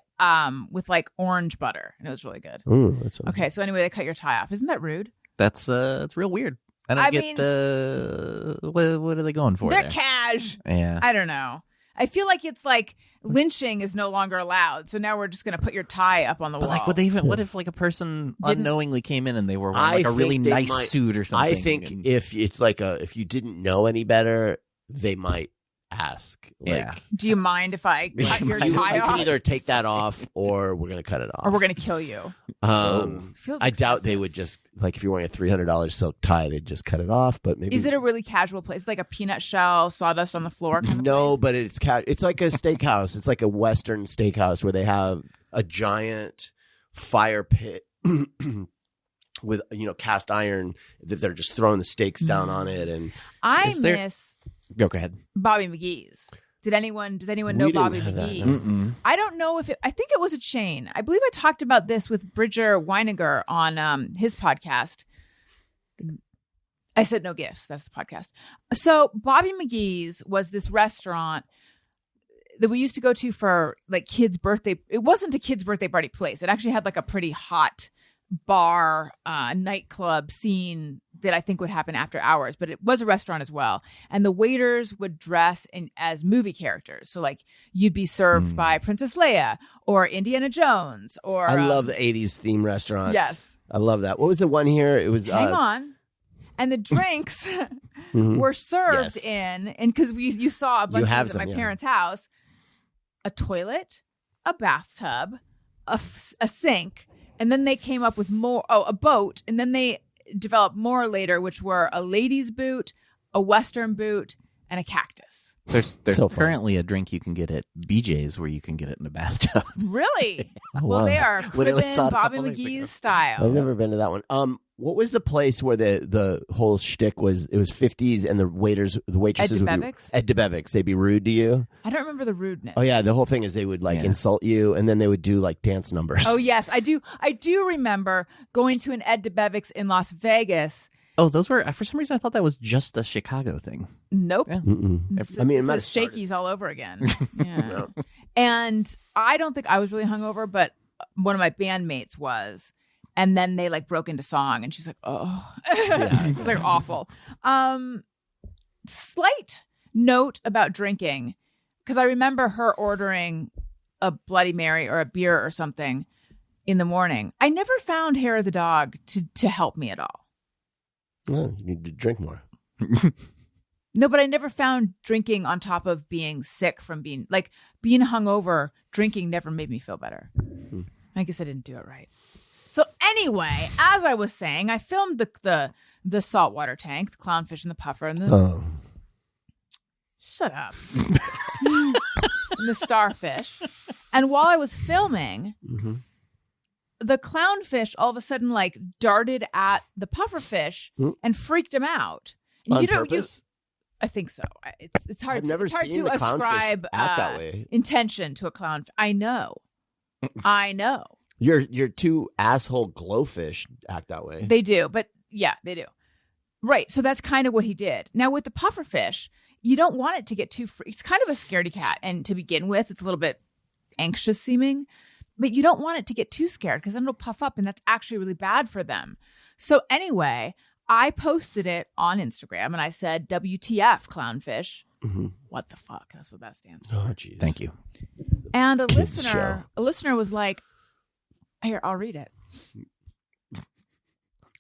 with like orange butter, and it was really good. Ooh, that sounds Okay, so anyway, they cut your tie off. Isn't that rude? That's it's real weird. I don't I get mean- what are they going for They're there? cash. Yeah. I don't know. I feel like it's like lynching is no longer allowed. So now we're just going to put your tie up on the But wall. like, would they even? What if like a person Didn't- unknowingly came in and they were wearing like I a really think they nice might- suit or something? I think and- if it's like if you didn't know any better, they might ask. Like, Yeah. Do you mind if I cut your you tie can off? either take that off or we're going to cut it off. Or we're going to kill you. Feels I doubt they excessive. would just like if you're wearing a $300 silk tie, they'd just cut it off. But maybe Is it a really casual place? Like a peanut shell, sawdust on the floor kind of no? place? But it's like a steakhouse. It's like a Western steakhouse where they have a giant fire pit with cast iron that they're just throwing the steaks down on it. And I Is there- miss Go ahead. Bobby McGee's. Does anyone We know didn't Bobby have that, McGee's? Mm-mm. I don't know if I think it was a chain. I believe I talked about this with Bridger Weiniger on his podcast. I said no gifts. That's the podcast. So Bobby McGee's was this restaurant that we used to go to for like kids' birthday. It wasn't a kids' birthday party place. It actually had like a pretty hot bar nightclub scene that I think would happen after hours, but it was a restaurant as well. And the waiters would dress as movie characters. So like you'd be served by Princess Leia or Indiana Jones or I love the 80s theme restaurants. Yes. I love that. What was the one here? It was hang on. And the drinks were served Yes. in, and because you saw a bunch of have these at some, my yeah. parents' house, a toilet, a bathtub, a sink, and then they came up with more. Oh, a boat, and then they developed more later, which were a lady's boot, a western boot, and a cactus. There's So fun. currently a drink you can get at BJ's where you can get it in a bathtub. Really? Oh, Well, wow. they are Literally cribbing saw it a Bobby couple nights ago. McGee's style. I've never been to that one. What was the place where the whole shtick was? It was 50s, and the waitresses would be DeBevick's? at DeBevick's. They'd be rude to you. I don't remember the rudeness. Oh yeah, the whole thing is they would like Yeah. insult you, and then they would do like dance numbers. Oh yes, I do. I do remember going to an Ed DeBevick's in Las Vegas. Oh, those were for some reason I thought that was just a Chicago thing. Nope. Yeah. It's, I mean, it it's might a have started. shakies all over again. Yeah. And I don't think I was really hungover, but one of my bandmates was. And then they like broke into song, and she's like, "Oh, it's like awful." Slight note about drinking, because I remember her ordering a Bloody Mary or a beer or something in the morning. I never found Hair of the Dog to help me at all. Oh, you need to drink more. No, but I never found drinking on top of being sick from being hungover. Drinking never made me feel better. I guess I didn't do it right. So anyway, as I was saying, I filmed the saltwater tank, the clownfish and the puffer, and the Oh, shut up, and the starfish. And while I was filming, the clownfish all of a sudden like darted at the pufferfish and freaked him out. And on purpose? I think so. It's hard. I've never it's hard seen to the clownfish ascribe act that way. intention to a clown. I know. I know Your two asshole glowfish act that way. they do, but yeah, they do. Right. So that's kind of what he did. Now with the pufferfish, you don't want it to get too free. It's kind of a scaredy cat, and to begin with, it's a little bit anxious seeming, but you don't want it to get too scared because then it'll puff up, and that's actually really bad for them. So anyway, I posted it on Instagram, and I said, "WTF, clownfish." What the fuck? That's what that stands for. Oh, jeez. Thank you. And a Kids listener was like, "Here, I'll read it."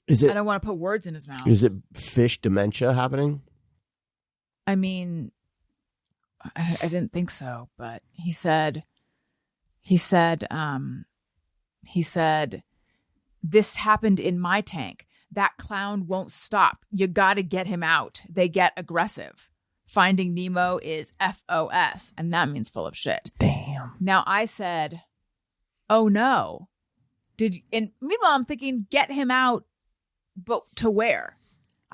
Is I it don't want to put words in his mouth. is it fish dementia happening? I mean, I didn't think so, but he said, this happened in my tank. That clown won't stop. You got to get him out. They get aggressive. Finding Nemo is FOS, and that means full of shit. Damn. Now I said, oh no. And meanwhile, I'm thinking, get him out, but to where?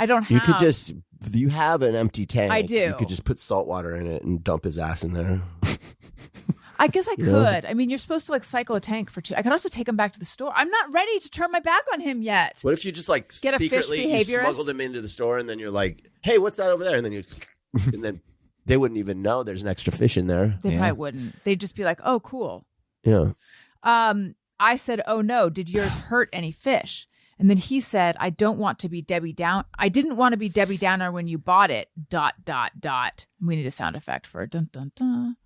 I don't have. You could just, you have an empty tank. I do. You could just put salt water in it and dump his ass in there. I guess I could. I mean, you're supposed to like cycle a tank for 2. I could also take him back to the store. I'm not ready to turn my back on him yet. What if you just like Get a fish secretly you behaviorist? smuggled him into the store and then you're like, hey, what's that over there? And then you, and then they wouldn't even know there's an extra fish in there. They probably wouldn't. They'd just be like, oh, cool. Yeah. I said, oh no, did yours hurt any fish? And then he said, I didn't want to be Debbie Downer when you bought it, ... We need a sound effect for dun dun dun.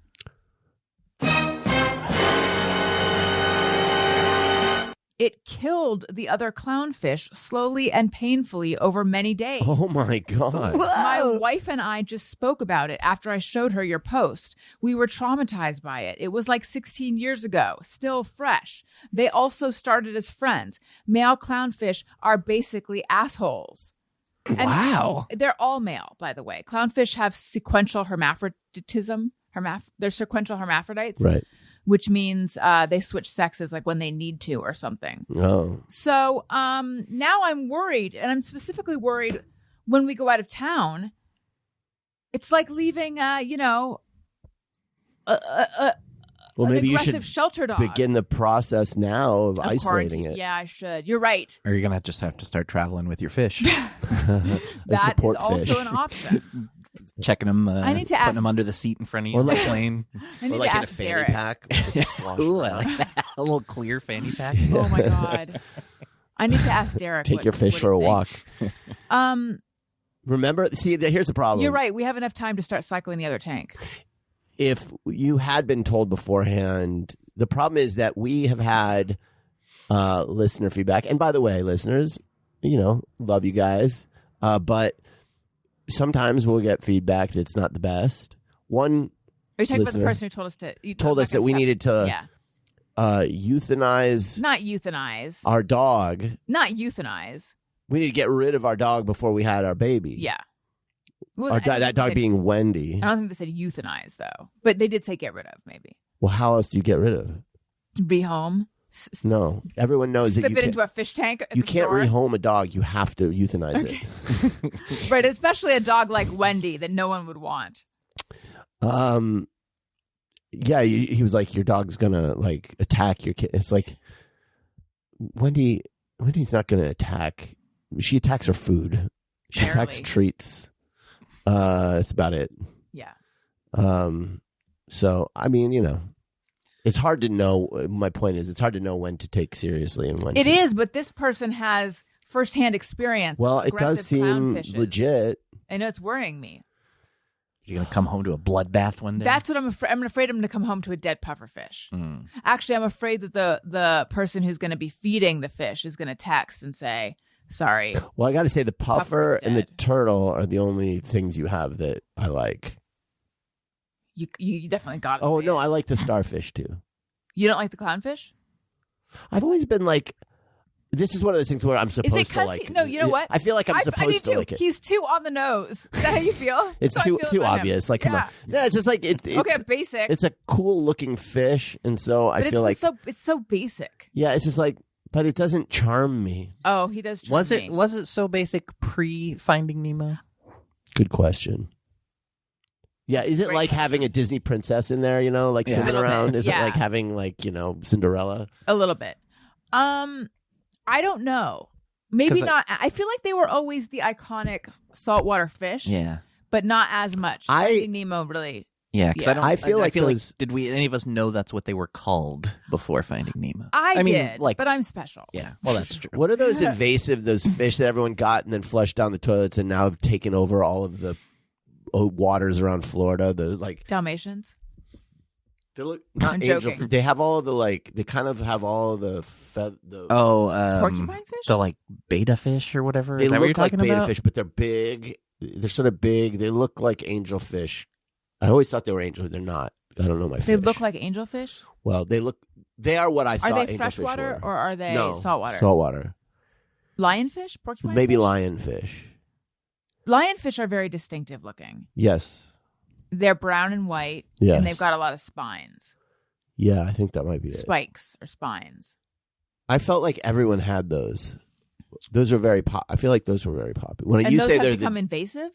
It killed the other clownfish slowly and painfully over many days. Oh my God. My wife and I just spoke about it after I showed her your post. We were traumatized by it. It was like 16 years ago, still fresh. They also started as friends. Male clownfish are basically assholes. And Wow. They're all male, by the way. Clownfish have sequential hermaphroditism. They're sequential hermaphrodites. Right. Which means they switch sexes like when they need to or something. Oh. So now I'm worried, and I'm specifically worried when we go out of town. It's like leaving, Well, an maybe you aggressive should shelter dog. begin the process now of isolating quarantine. it. Yeah, I should. You're right. Or you're going to just have to start traveling with your fish. That is support also fish. an option. Checking them, I need to putting ask- them under the seat in front of you Or on the like- plane. I need Or like to in a ask fanny Derek. pack. Just slosh Ooh, I around. like that. A little clear fanny pack. Oh my God. I need to ask Derek. Take your fish what for a he walk. thinks. Remember, see, here's the problem. You're right. We have enough time to start cycling the other tank. If you had been told beforehand, the problem is that we have had listener feedback. And by the way, listeners, love you guys. But sometimes we'll get feedback that's not the best. One Are you talking listener about the person who told us to? told us that we needed to Yeah. euthanize Not euthanize. our dog. Not euthanize. We need to get rid of our dog before we had our baby. Yeah. It Our wasn't- I don't that think dog they said- being Wendy. I don't think they said euthanize though, but they did say get rid of. Maybe Well, how else do you get rid of? rehome. No, everyone knows that Slip you it can't. into a fish tank. At You the can't store. rehome a dog. You have to euthanize it. Right, especially a dog like Wendy that no one would want. Yeah, he was like, your dog's gonna like attack your kid. It's like, Wendy's not gonna attack. She attacks her food. She attacks Barely. treats. That's about it. Yeah. So I mean, it's hard to know. My point is, it's hard to know when to take seriously and when It to. is, but this person has firsthand experience. Well, of it does aggressive seem clownfishes. legit. I know it's worrying me. You're going to come home to a bloodbath one day? That's what I'm afraid. I'm afraid I'm going to come home to a dead pufferfish. Mm. Actually, I'm afraid that the person who's going to be feeding the fish is going to text and say, "Sorry." Well, I got to say, the puffer Puffer's and the dead. turtle are the only things you have that I like. You definitely got it. Oh no, I like the starfish too. You don't like the clownfish? I've always been like, this is one of those things where I'm supposed Is it to because like. no? You know what? I feel like I'm I supposed do to too. like it. He's too on the nose. Is that how you feel? It's That's how I too feel about him. obvious. Like, come Yeah. on. Yeah, it's just like Okay, basic. It's a cool looking fish, and so I but feel like it's so basic. yeah, it's just like, but it doesn't charm me. Oh, he does. charm Was me. it so basic pre-Finding Nemo? Good question. Yeah, is it Great like question. having a Disney princess in there? Like Yeah. swimming Little bit, around? Is yeah. it like having like Cinderella? A little bit. I don't know. Maybe 'Cause not. I feel like they were always the iconic saltwater fish. Yeah. But not as much. Finding Nemo really. Yeah, because Yeah. I feel like those- did any of us know that's what they were called before Finding Nemo? I mean, did, like, but I'm special. yeah, well, that's true. What are those invasive, those fish that everyone got and then flushed down the toilets and now have taken over all of the waters around Florida? The like, Dalmatians. they look not I'm angel. joking. They have all of the like. They kind of have all of the. Porcupine fish? the like beta fish or whatever. They Is that what you're look like talking beta about? fish, but they're big. They're sort of big. They look like angelfish. I always thought they were angel. They're not. I don't know my fish. They look like angelfish. Well, they look. They are what I Are thought. they angelfish freshwater were. or are they no, saltwater? Saltwater. Lionfish? Porcupine Maybe fish? lionfish. Lionfish are very distinctive looking. Yes. They're brown and white, Yes. and they've got a lot of spines. Yeah, I think that might be it. Spikes or spines. I felt like everyone had those Those are very I feel like those were very popular. When And you those say have they're become invasive?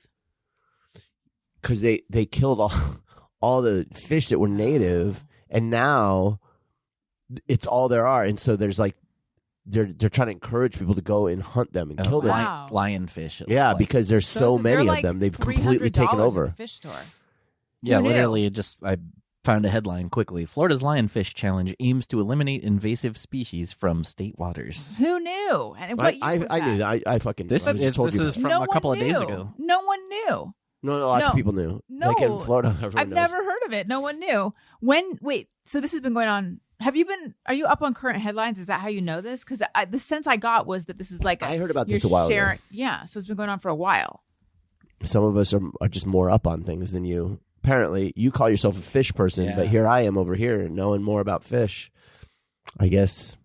because they killed all the fish that were native, and now it's all there are, and so there's like they're trying to encourage people to go and hunt them and kill them. Wow. Lionfish. it Yeah, looks like. because there's so Those- they're many like of them. They've completely $300 taken in over. the fish store. Yeah, Who knew? literally, I found a headline quickly. Florida's Lionfish Challenge aims to eliminate invasive species from state waters. Who knew? And what year was I knew that? that. I fucking This I just told is you. from No a couple one of days knew. ago. No one knew. No, lots No. of people knew. No. Like in Florida, everyone I've knows. never heard of it. No one knew. Wait, so this has been going on. Are you up on current headlines? Is that how you know this? Because the sense I got was that this is like I heard about you're this a while ago. sharing. Yeah, so it's been going on for a while. Some of us are just more up on things than you. Apparently, you call yourself a fish person, Yeah. but here I am over here knowing more about fish. I guess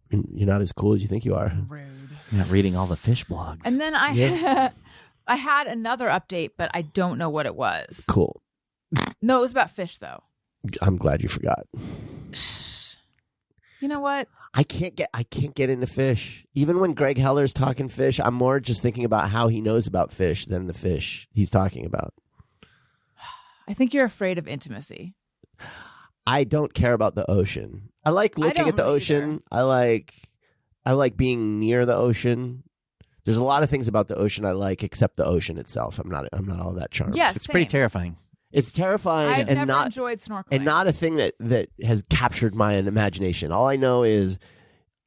you're not as cool as you think you are. Rude. Yeah, reading all the fish blogs. And then I Yeah. I had another update, but I don't know what it was. Cool. No, it was about fish though. I'm glad you forgot. You know what? I can't get into fish. Even when Greg Heller's talking fish, I'm more just thinking about how he knows about fish than the fish he's talking about. I think you're afraid of intimacy. I don't care about the ocean. I like looking don't at the really ocean. I like being near the ocean. There's a lot of things about the ocean I like, except the ocean itself. I'm not all that charmed. Yes, it's pretty terrifying. It's terrifying I've and never not enjoyed snorkeling. and not a thing that has captured my imagination. All I know is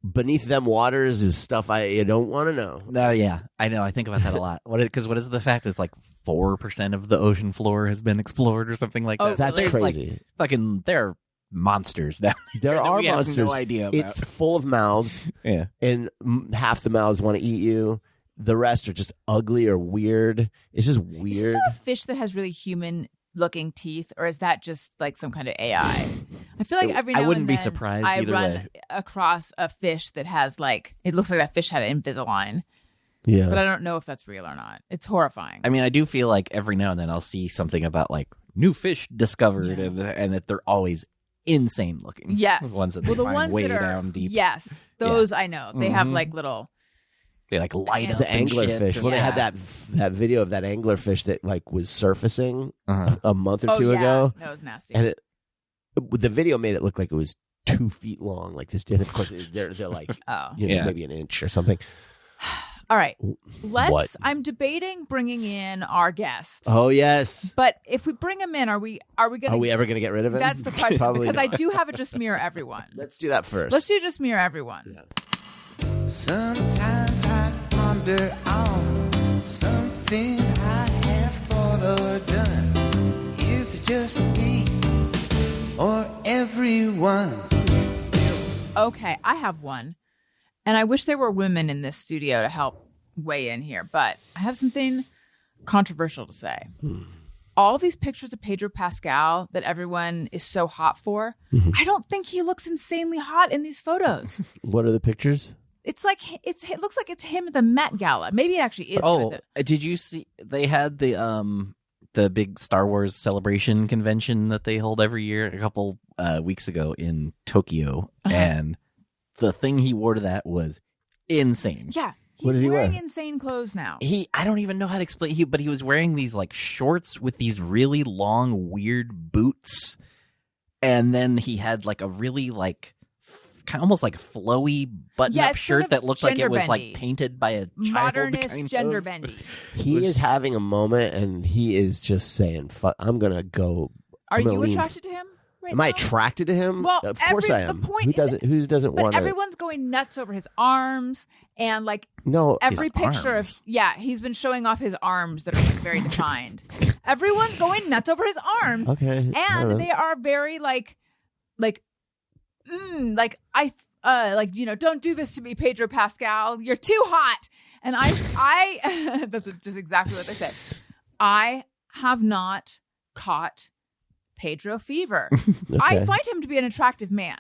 beneath them waters is stuff I don't want to know. Yeah, I know. I think about that a lot. What is the fact? It's like 4% of the ocean floor has been explored or something like that. Oh, So That's there's, like, crazy. fucking, there are monsters down There that are we monsters. have no idea about. It's full of mouths, Yeah. and half the mouths want to eat you. The rest are just ugly or weird. It's just Isn't weird. there a fish that has really human-looking teeth, or is that just like some kind of AI? I feel like every now I wouldn't and be then surprised I either run way. across a fish that has like it looks like that fish had an Invisalign, Yeah. but I don't know if that's real or not. It's horrifying. I mean, I do feel like every now and then I'll see something about like new fish discovered, and that they're always insane looking. yes, The ones that well, they the find ones way that are down deep. yes, those I know. They have Mhm. like little. They like light up the and shit. anglerfish. Well, they had that video of that anglerfish that like was surfacing Uh-huh. a month or Oh two yeah, ago, that was nasty. and the video made it look like it was 2 feet long. Like this did, of course, they're like Oh, Yeah. maybe an inch or something. all right. Let's. What? I'm debating bringing in our guest, Oh yes. but if we bring him in, are we gonna? Are we ever going to get rid of it? That's the question. Probably Because I not. do have a just mirror everyone. Let's do that first. Let's do just mirror everyone. Yeah. Sometimes I ponder on something I have thought or done. Is it just me or everyone? Okay, I have one. And I wish there were women in this studio to help weigh in here, but I have something controversial to say. All these pictures of Pedro Pascal that everyone is so hot for, I don't think he looks insanely hot in these photos. What are the pictures? It's like it looks like it's him at the Met Gala. Maybe it actually is. Oh, with it. did you see? They had the big Star Wars celebration convention that they hold every year a couple weeks ago in Tokyo, and the thing he wore to that was insane. Yeah. What He's did he wearing wear? insane clothes now. I don't even know how to explain. But he was wearing these like shorts with these really long, weird boots, and then he had like a really like kind of almost like flowy button-up Yeah, it's sort shirt of that looked like it was like gender-bendy. painted by a child. Modernist kind gender of. bendy. He was- is having a moment, and he is just saying, "Fuck, I'm gonna go." Are I'm gonna you lean- attracted to him? Right Am I now? attracted to him? Well, of course I the am. point Who is- doesn't? Who doesn't But want to? everyone's going nuts over his arms and like No, every His picture arms. of he's been showing off his arms that are very defined. Everyone's going nuts over his arms. okay. I don't know. And they are very like don't do this to me, Pedro Pascal. You're too hot. And I that's just exactly what they said. I have not caught Pedro fever. I Okay. find him to be an attractive man.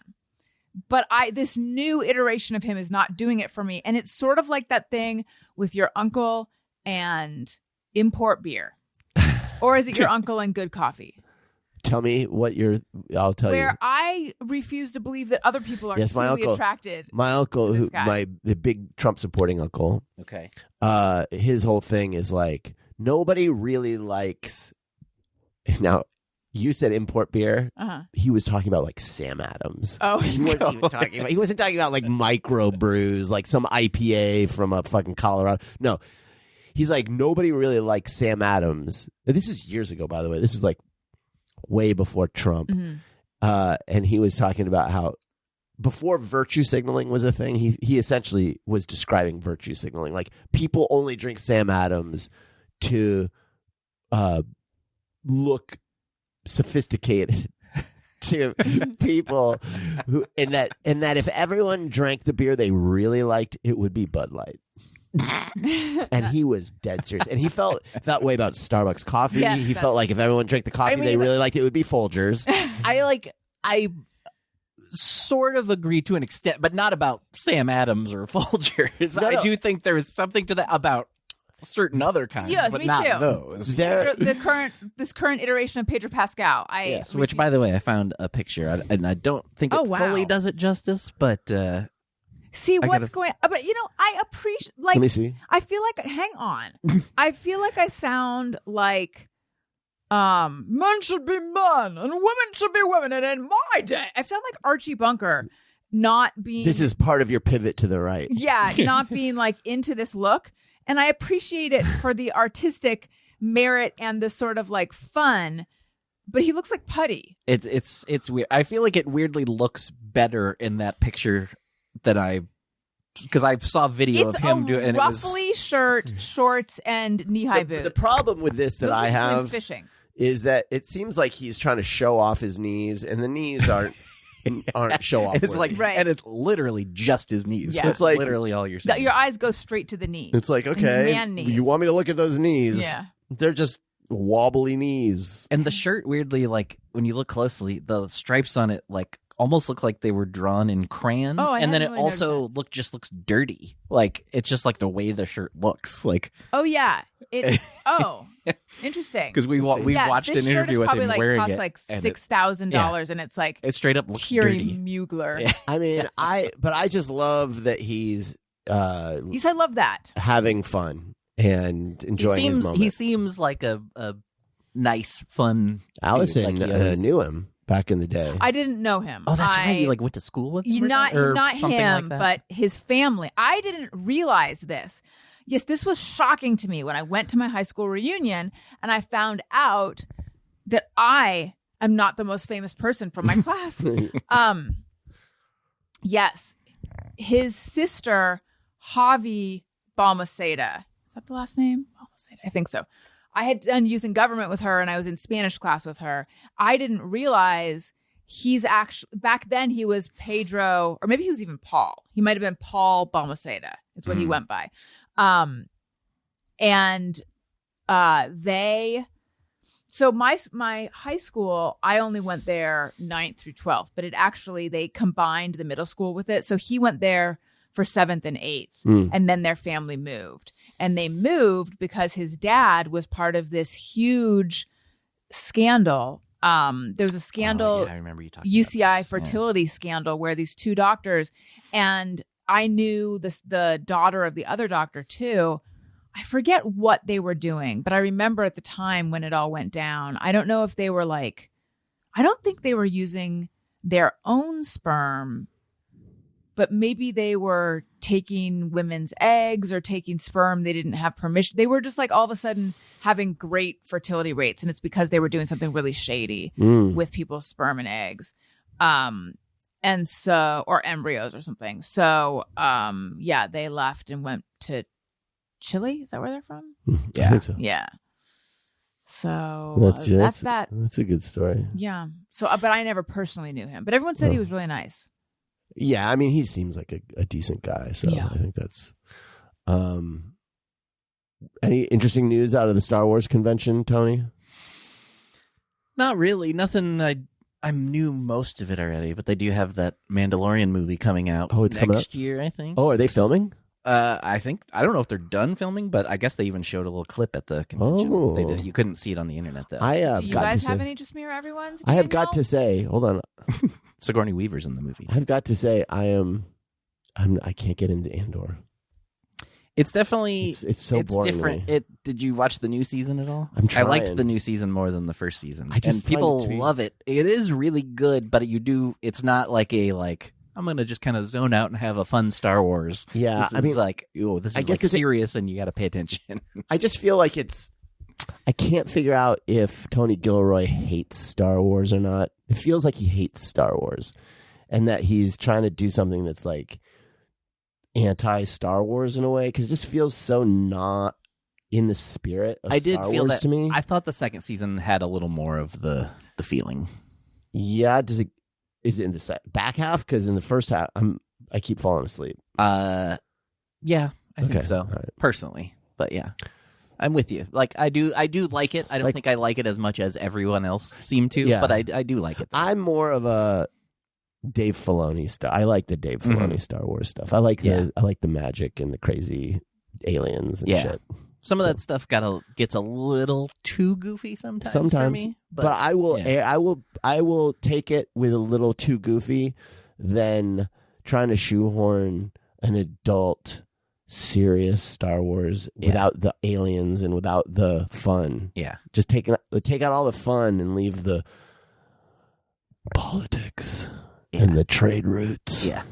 But this new iteration of him is not doing it for me. And it's sort of like that thing with your uncle and import beer. Or is it your uncle and good coffee? Tell me what I'll tell where you. I refuse to believe that other people are Yes, my truly uncle- attracted. My uncle, to this guy. the big Trump supporting uncle, Okay. his whole thing is like nobody really likes. Now, you said import beer. Uh-huh. He was talking about like Sam Adams. Oh, He wasn't even talking about. He wasn't talking about like micro brews, like some IPA from a fucking Colorado. No, he's like nobody really likes Sam Adams. This is years ago, by the way. This is like way before Trump. Mhm. And he was talking about how before virtue signaling was a thing, he essentially was describing virtue signaling. Like people only drink Sam Adams to look sophisticated to people who and that if everyone drank the beer they really liked, it would be Bud Light. And he was dead serious. And he felt that way about Starbucks coffee. Yes, He felt like if everyone drank the coffee they mean- really liked, it would be Folgers. I sort of agree to an extent, but not about Sam Adams or Folgers. No. I do think there is something to that about certain other kinds, Yes, but me not too. those. This current iteration of Pedro Pascal. Yes, which, by the way, I found a picture, and I don't think it Oh, wow. fully does it justice, but see I what's gotta- going. But I appreciate. Like, Let me see. I feel like. Hang on. I feel like I sound like. Men should be men and women should be women. And in my day, I sound like Archie Bunker, not being. This is part of your pivot to the right. Yeah, not being like into this look. And I appreciate it for the artistic merit and the sort of like fun. But he looks like putty. it's weird. I feel like it weirdly looks better in that picture that because I saw a video It's of him a doing, and it was ruffly shirt, shorts, and knee-high boots. The problem with this that Those I are have twins fishing. is that it seems like he's trying to show off his knees, and the knees aren't show off. and it's like, Right. and it's literally just his knees. Yeah. So It's like- literally all you're That saying. your eyes go straight to the knee. it's like okay, man knees. you want me to look at those knees? Yeah. They're just wobbly knees. And the shirt, weirdly, like when you look closely, the stripes on it like almost look like they were drawn in crayon. Oh, I and then it hadn't really also looks dirty. Like it's just like the way the shirt looks. Like Oh yeah. Interesting. because we Yes, watched this an shirt interview is with probably him like wearing costs it, like and $6,000, and it's like it straight up looks Thierry dirty. Mugler. Yeah. I mean, I just love that he's Yes, I love that. having fun and enjoying his moment. He seems like a nice, fun. Allison dude. Like, he always- knew him back in the day. I didn't know him. Oh, that's right. You like went to school with him, or not something? Or not something him, like that? but his family. I didn't realize this. Yes, this was shocking to me when I went to my high school reunion and I found out that I am not the most famous person from my class. Yes, his sister Javi Balmaceda. Is that the last name? Balmaceda. I think so. I had done youth and government with her and I was in Spanish class with her. I didn't realize he's actually, back then he was Pedro, or maybe he was even Paul. He might have been Paul Balmaceda is what he went by. So my high school, I only went there 9th through 12th, but they combined the middle school with it. So he went there for 7th and 8th, and then their family moved. And they moved because his dad was part of this huge scandal. There was a scandal, Oh, yeah, I remember you talking UCI about this. fertility scandal, where these two doctors, and I knew the daughter of the other doctor too. I forget what they were doing, but I remember at the time when it all went down, I don't know if they were I don't think they were using their own sperm, but maybe they were taking women's eggs or taking sperm they didn't have permission. They were just all of a sudden having great fertility rates, and it's because they were doing something really shady with people's sperm and eggs. And so, or embryos or something. So, they left and went to Chile. Is that where they're from? I think so. Yeah. So That's that. That's a good story. Yeah. So, but I never personally knew him. But everyone said he was really nice. Yeah, I mean, he seems like a decent guy. So Yeah. I think that's. Any interesting news out of the Star Wars convention, Tony? Not really. Nothing. I knew most of it already, but they do have that Mandalorian movie coming out. Oh, it's coming next year, I think. Oh, are they filming? I don't know if they're done filming, but I guess they even showed a little clip at the convention. Oh. They did. You couldn't see it on the internet though. Do you guys have any Just Me or Everyone's? I have got to say, hold on. Sigourney Weaver's in the movie. I've got to say, I can't get into Andor. It's definitely it's so boring. Different. Did you watch the new season at all? I'm trying. I liked the new season more than the first season. I just and people find it love it. It is really good, but it's not like I'm gonna just kind of zone out and have a fun Star Wars. Yeah, this is like serious, and you got to pay attention. I just feel like I can't figure out if Tony Gilroy hates Star Wars or not. It feels like he hates Star Wars, and that he's trying to do something that's like anti-Star Wars in a way, because it just feels so not in the spirit of Star Wars to me. I thought the second season had a little more of the feeling. Yeah, is it in the back half? Because in the first half, I keep falling asleep. Yeah, I think so, right. Personally. But yeah, I'm with you. Like I do like it. I don't think I like it as much as everyone else seemed to, but I do like it. I'm more of a Dave Filoni stuff. I like the Dave Filoni Star Wars stuff. I like the magic and the crazy aliens and shit. Some of that stuff gets a little too goofy sometimes. For me, but I will take it with a little too goofy than trying to shoehorn an adult, serious Star Wars without the aliens and without the fun. Yeah, just take out all the fun and leave the politics and the trade routes. Yeah.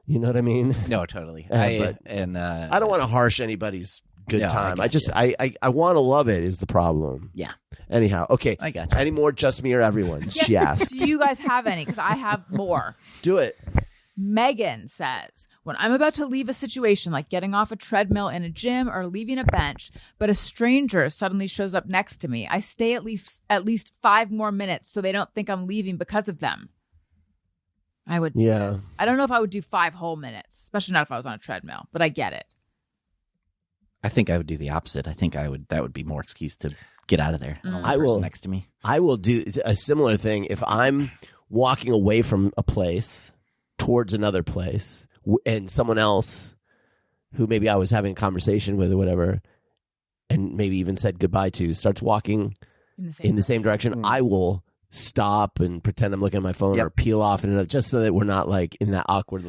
You know what I mean? No, totally. I don't want to harsh anybody's good time. I want to love it is the problem. Yeah. Anyhow, okay. I got you. Any more Just Me or Everyone's? Yes. She asked. Do you guys have any? Because I have more. Do it. Megan says, when I'm about to leave a situation like getting off a treadmill in a gym or leaving a bench, but a stranger suddenly shows up next to me, I stay at least 5 more minutes so they don't think I'm leaving because of them. I would do this. I don't know if I would do 5 whole minutes, especially not if I was on a treadmill, but I get it. I think I would do the opposite. I think that would be more excuse to get out of there. I will next to me. I will do a similar thing if I'm walking away from a place towards another place and someone else who maybe I was having a conversation with or whatever and maybe even said goodbye to starts walking in the same direction. I will stop and pretend I'm looking at my phone or peel off and just so that we're not like in that awkward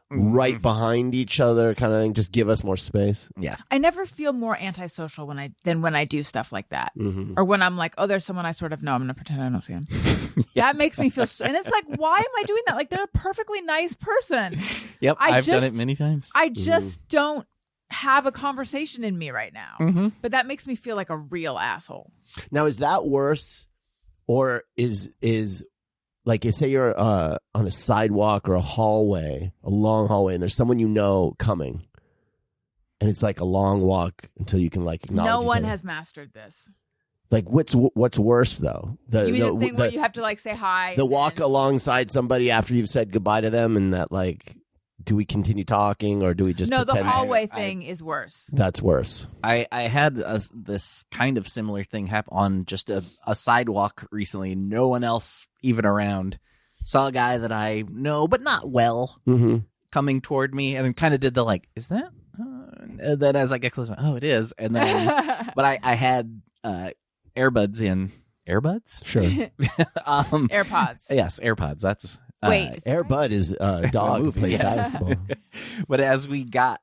right behind each other kind of thing. Just give us more space. Yeah. I never feel more antisocial than when I do stuff like that. Mm-hmm. Or when I'm like, oh, there's someone I sort of know. I'm going to pretend I don't see him. That makes me feel and it's like, why am I doing that? Like, they're a perfectly nice person. Yep. I've done it many times. I just don't have a conversation in me right now. Mm-hmm. But that makes me feel like a real asshole. Now, is that worse? Or is like, say you're on a sidewalk or a long hallway, and there's someone you know coming, and it's like a long walk until you can like acknowledge. No one each other. has mastered this. Like, what's worse though? You mean the thing where you have to like say hi? The walk alongside somebody after you've said goodbye to them, and that like, do we continue talking or do we just no? The pretend hallway thing is worse. That's worse. I had this kind of similar thing happen on just a sidewalk recently. No one else even around. Saw a guy that I know, but not well, coming toward me, and kind of did the like, is that? And then as I get closer, oh, it is. And then, but I had earbuds in. Earbuds? Sure. AirPods. Yes, AirPods. That's wait. Airbud is a dog who plays basketball. But as we got,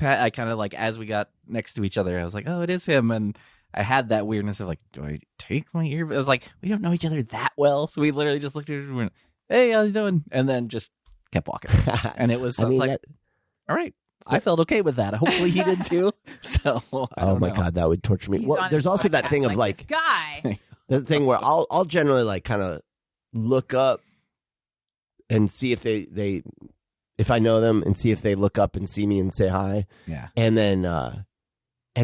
I kind of like as we got next to each other, I was like, oh, it is him, and I had that weirdness of like, do I take my earbuds? I was like, we don't know each other that well, so we literally just looked at each other and went, hey, how you doing? And then just kept walking, and it was, I was like, all right. I felt okay with that. Hopefully he did too. So, oh my God, that would torture me. Well, there's also that thing of like this guy. The thing where I'll generally like kind of look up and see if they if I know them and see if they look up and see me and say hi. Yeah. And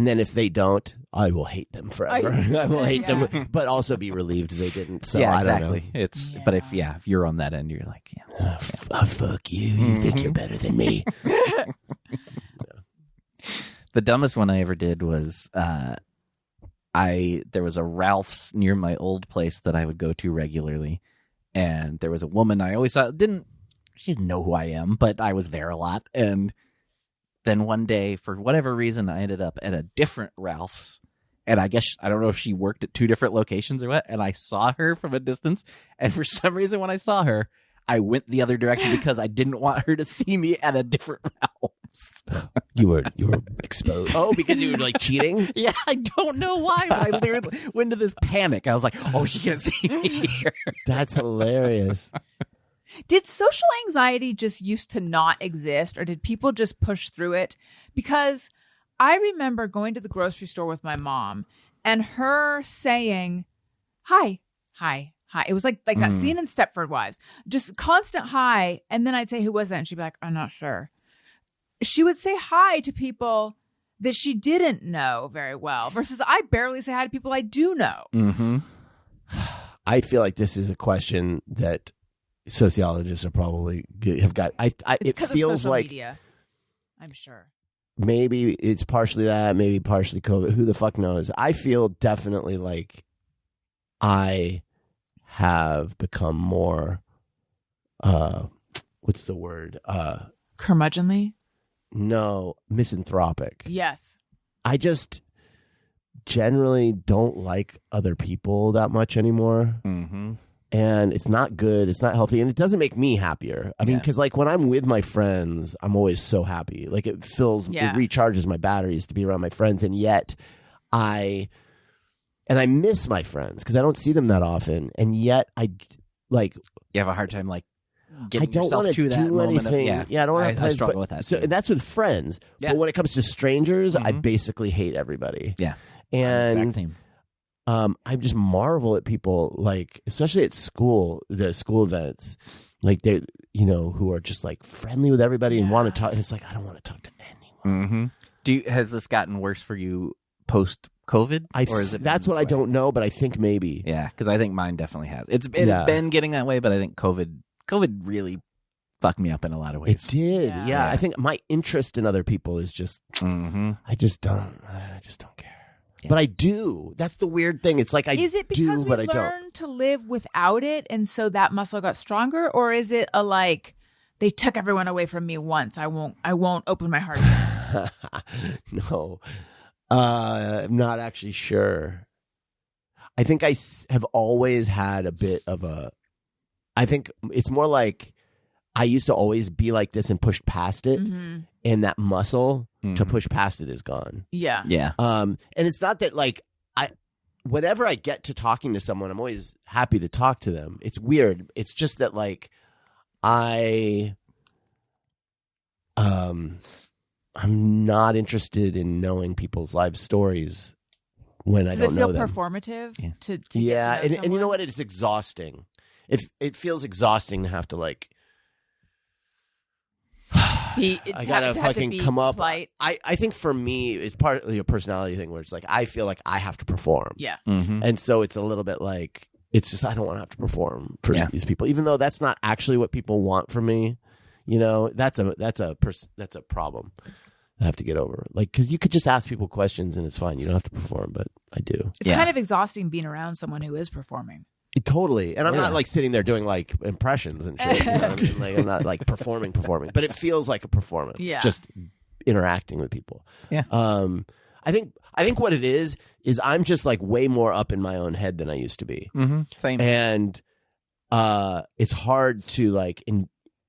then if they don't, I will hate them forever. I will hate them, but also be relieved they didn't. So yeah, I don't exactly. know. It's but if you're on that end, you're like, fuck you. You think you're better than me. The dumbest one I ever did was there was a Ralph's near my old place that I would go to regularly, and there was a woman I always thought she didn't know who I am, but I was there a lot, and then one day, for whatever reason, I ended up at a different Ralph's. And I guess, I don't know if she worked at 2 different locations or what. And I saw her from a distance. And for some reason, when I saw her, I went the other direction because I didn't want her to see me at a different Ralph's. You were exposed. Oh, because you were like cheating? Yeah, I don't know why, but I literally went into this panic. I was like, oh, she can't see me here. That's hilarious. Did social anxiety just used to not exist, or did people just push through it? Because I remember going to the grocery store with my mom and her saying, hi, hi, hi. It was like that scene in Stepford Wives, just constant hi. And then I'd say, who was that? And she'd be like, I'm not sure. She would say hi to people that she didn't know very well versus I barely say hi to people I do know. Mm-hmm. I feel like this is a question that sociologists are probably have got. It feels of social like media, I'm sure. Maybe it's partially that, maybe partially COVID. Who the fuck knows? I feel definitely like I have become more, what's the word? Curmudgeonly? No, misanthropic. Yes. I just generally don't like other people that much anymore. Mm-hmm. And it's not good. It's not healthy. And it doesn't make me happier. I mean, because like when I'm with my friends, I'm always so happy. Like it recharges my batteries to be around my friends. And yet I miss my friends because I don't see them that often. And yet I like. You have a hard time like getting I don't yourself want to that do moment anything. of, I don't want to I struggle with that. So too. that's with friends. Yeah. But when it comes to strangers, I basically hate everybody. Yeah. And exact same. I just marvel at people, like, especially at school, the school events, like they, who are just like friendly with everybody and want to talk. And it's like, I don't want to talk to anyone. Mm-hmm. Has this gotten worse for you post COVID? Or is it? That's what I don't know, but I think maybe. Yeah, because I think mine definitely has. It's been getting that way, but I think COVID really fucked me up in a lot of ways. It did. Yeah. I think my interest in other people is just. I just don't care. Yeah. But I do. That's the weird thing. It's like is it because do, but I we don't. learned to live without it, and so that muscle got stronger, or is it a like they took everyone away from me once? I won't open my heart again. No, I'm not actually sure. I think I have always had a bit of a. I think it's more like I used to always be like this and pushed past it, and that muscle to push past it is gone. Yeah. And it's not that like whenever I get to talking to someone, I'm always happy to talk to them. It's weird. It's just that like I'm not interested in knowing people's life stories when I don't know them. Does it feel performative? Yeah. To and you know someone? what? It's exhausting. It feels exhausting to have to like. I gotta fucking come up. Polite. I think for me, it's partly a personality thing where it's like I feel like I have to perform. Yeah. And so it's a little bit like it's just I don't want to have to perform for these people, even though that's not actually what people want from me. That's a problem. I have to get over. Like, because you could just ask people questions and it's fine. You don't have to perform, but I do. It's kind of exhausting being around someone who is performing. Totally. And I'm not like sitting there doing like impressions and shit. You know what I mean? Like I'm not like performing, but it feels like a performance. Yeah. Just interacting with people. Yeah. I think what it is I'm just like way more up in my own head than I used to be. Same. And it's hard to like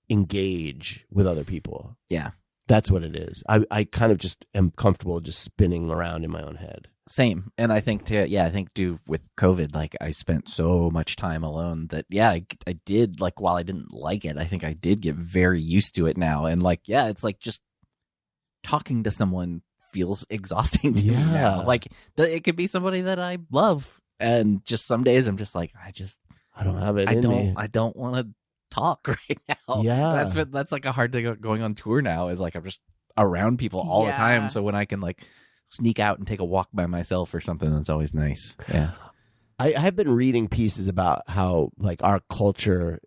engage with other people. Yeah. That's what it is. I kind of just am comfortable just spinning around in my own head. Same. And I think with COVID, like I spent so much time alone that, I did like, while I didn't like it, I think I did get very used to it now. And like, it's like just talking to someone feels exhausting to me now. Like it could be somebody that I love. And just some days I'm just like, I don't have it I don't want to talk right now. Yeah. That's like a hard thing going on tour now is like I'm just around people all the time. So when I can like sneak out and take a walk by myself or something, that's always nice. Yeah. I have been reading pieces about how like our culture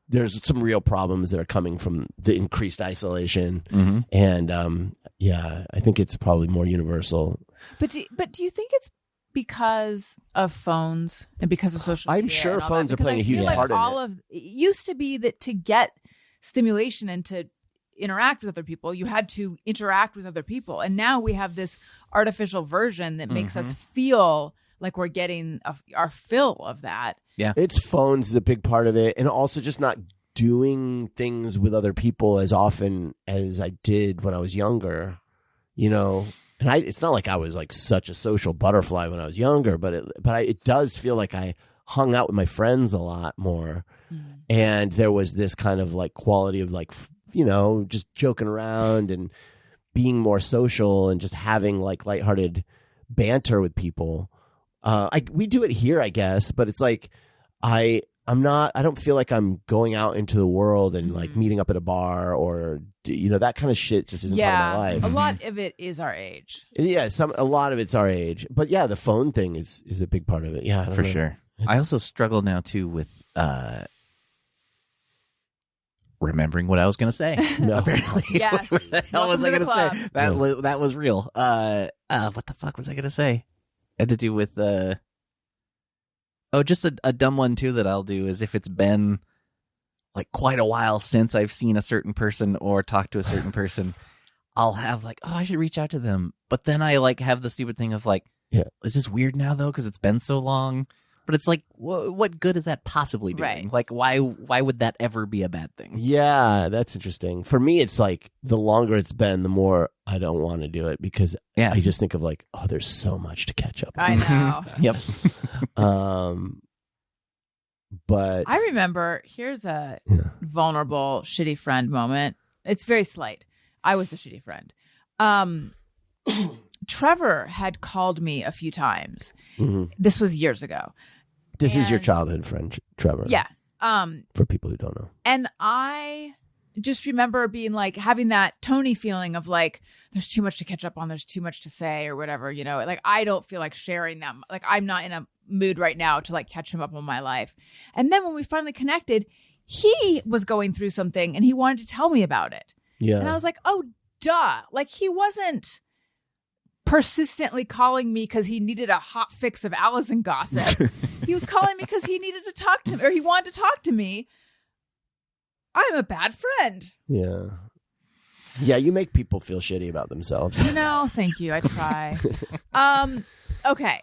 there's some real problems that are coming from the increased isolation. And I think it's probably more universal. But do you think it's because of phones and because of social media? I'm sure phones are playing a huge part in it. It used to be that to get stimulation and to interact with other people. You had to interact with other people. And now we have this artificial version that makes us feel like we're getting our fill of that. Yeah. It's phones is a big part of it. And also just not doing things with other people as often as I did when I was younger, you know. And it's not like I was like such a social butterfly when I was younger, but it does feel like I hung out with my friends a lot more. And there was this kind of like quality of like, you know, just joking around and being more social and just having like lighthearted banter with people. We do it here, I guess, but it's like I don't feel like I'm going out into the world and like meeting up at a bar or, you know, that kind of shit just isn't part of my life. A lot of it is our age. Yeah, a lot of it's our age. But yeah, the phone thing is a big part of it. Yeah, For sure. I also struggle now too with remembering what I was going to say. No. Apparently. Yes. What the hell was I Welcome to going the to say? That was real. What the fuck was I going to say? It had to do with just a dumb one too that I'll do is if it's been like quite a while since I've seen a certain person or talked to a certain person, I'll have like, oh, I should reach out to them. But then I like have the stupid thing of like, is this weird now though? Because it's been so long. But it's like, what good is that possibly doing? Right. Like, why would that ever be a bad thing? Yeah, that's interesting. For me, it's like the longer it's been, the more I don't want to do it because I just think of like, oh, there's so much to catch up on. I know. Yep. But I remember, here's a vulnerable, shitty friend moment. It's very slight. I was the shitty friend. Trevor had called me a few times. This was years ago. This is your childhood friend, Trevor. Yeah. For people who don't know. And I just remember being like, having that Tony feeling of like, there's too much to catch up on. There's too much to say or whatever, you know, like I don't feel like sharing them. Like I'm not in a mood right now to like catch him up on my life. And then when we finally connected, he was going through something and he wanted to tell me about it. Yeah. And I was like, oh, duh. Like he wasn't persistently calling me because he needed a hot fix of Allison gossip. He was calling me because he needed to talk to me or he wanted to talk to me. I'm a bad friend. Yeah. Yeah, you make people feel shitty about themselves. You know, thank you. I try. Okay.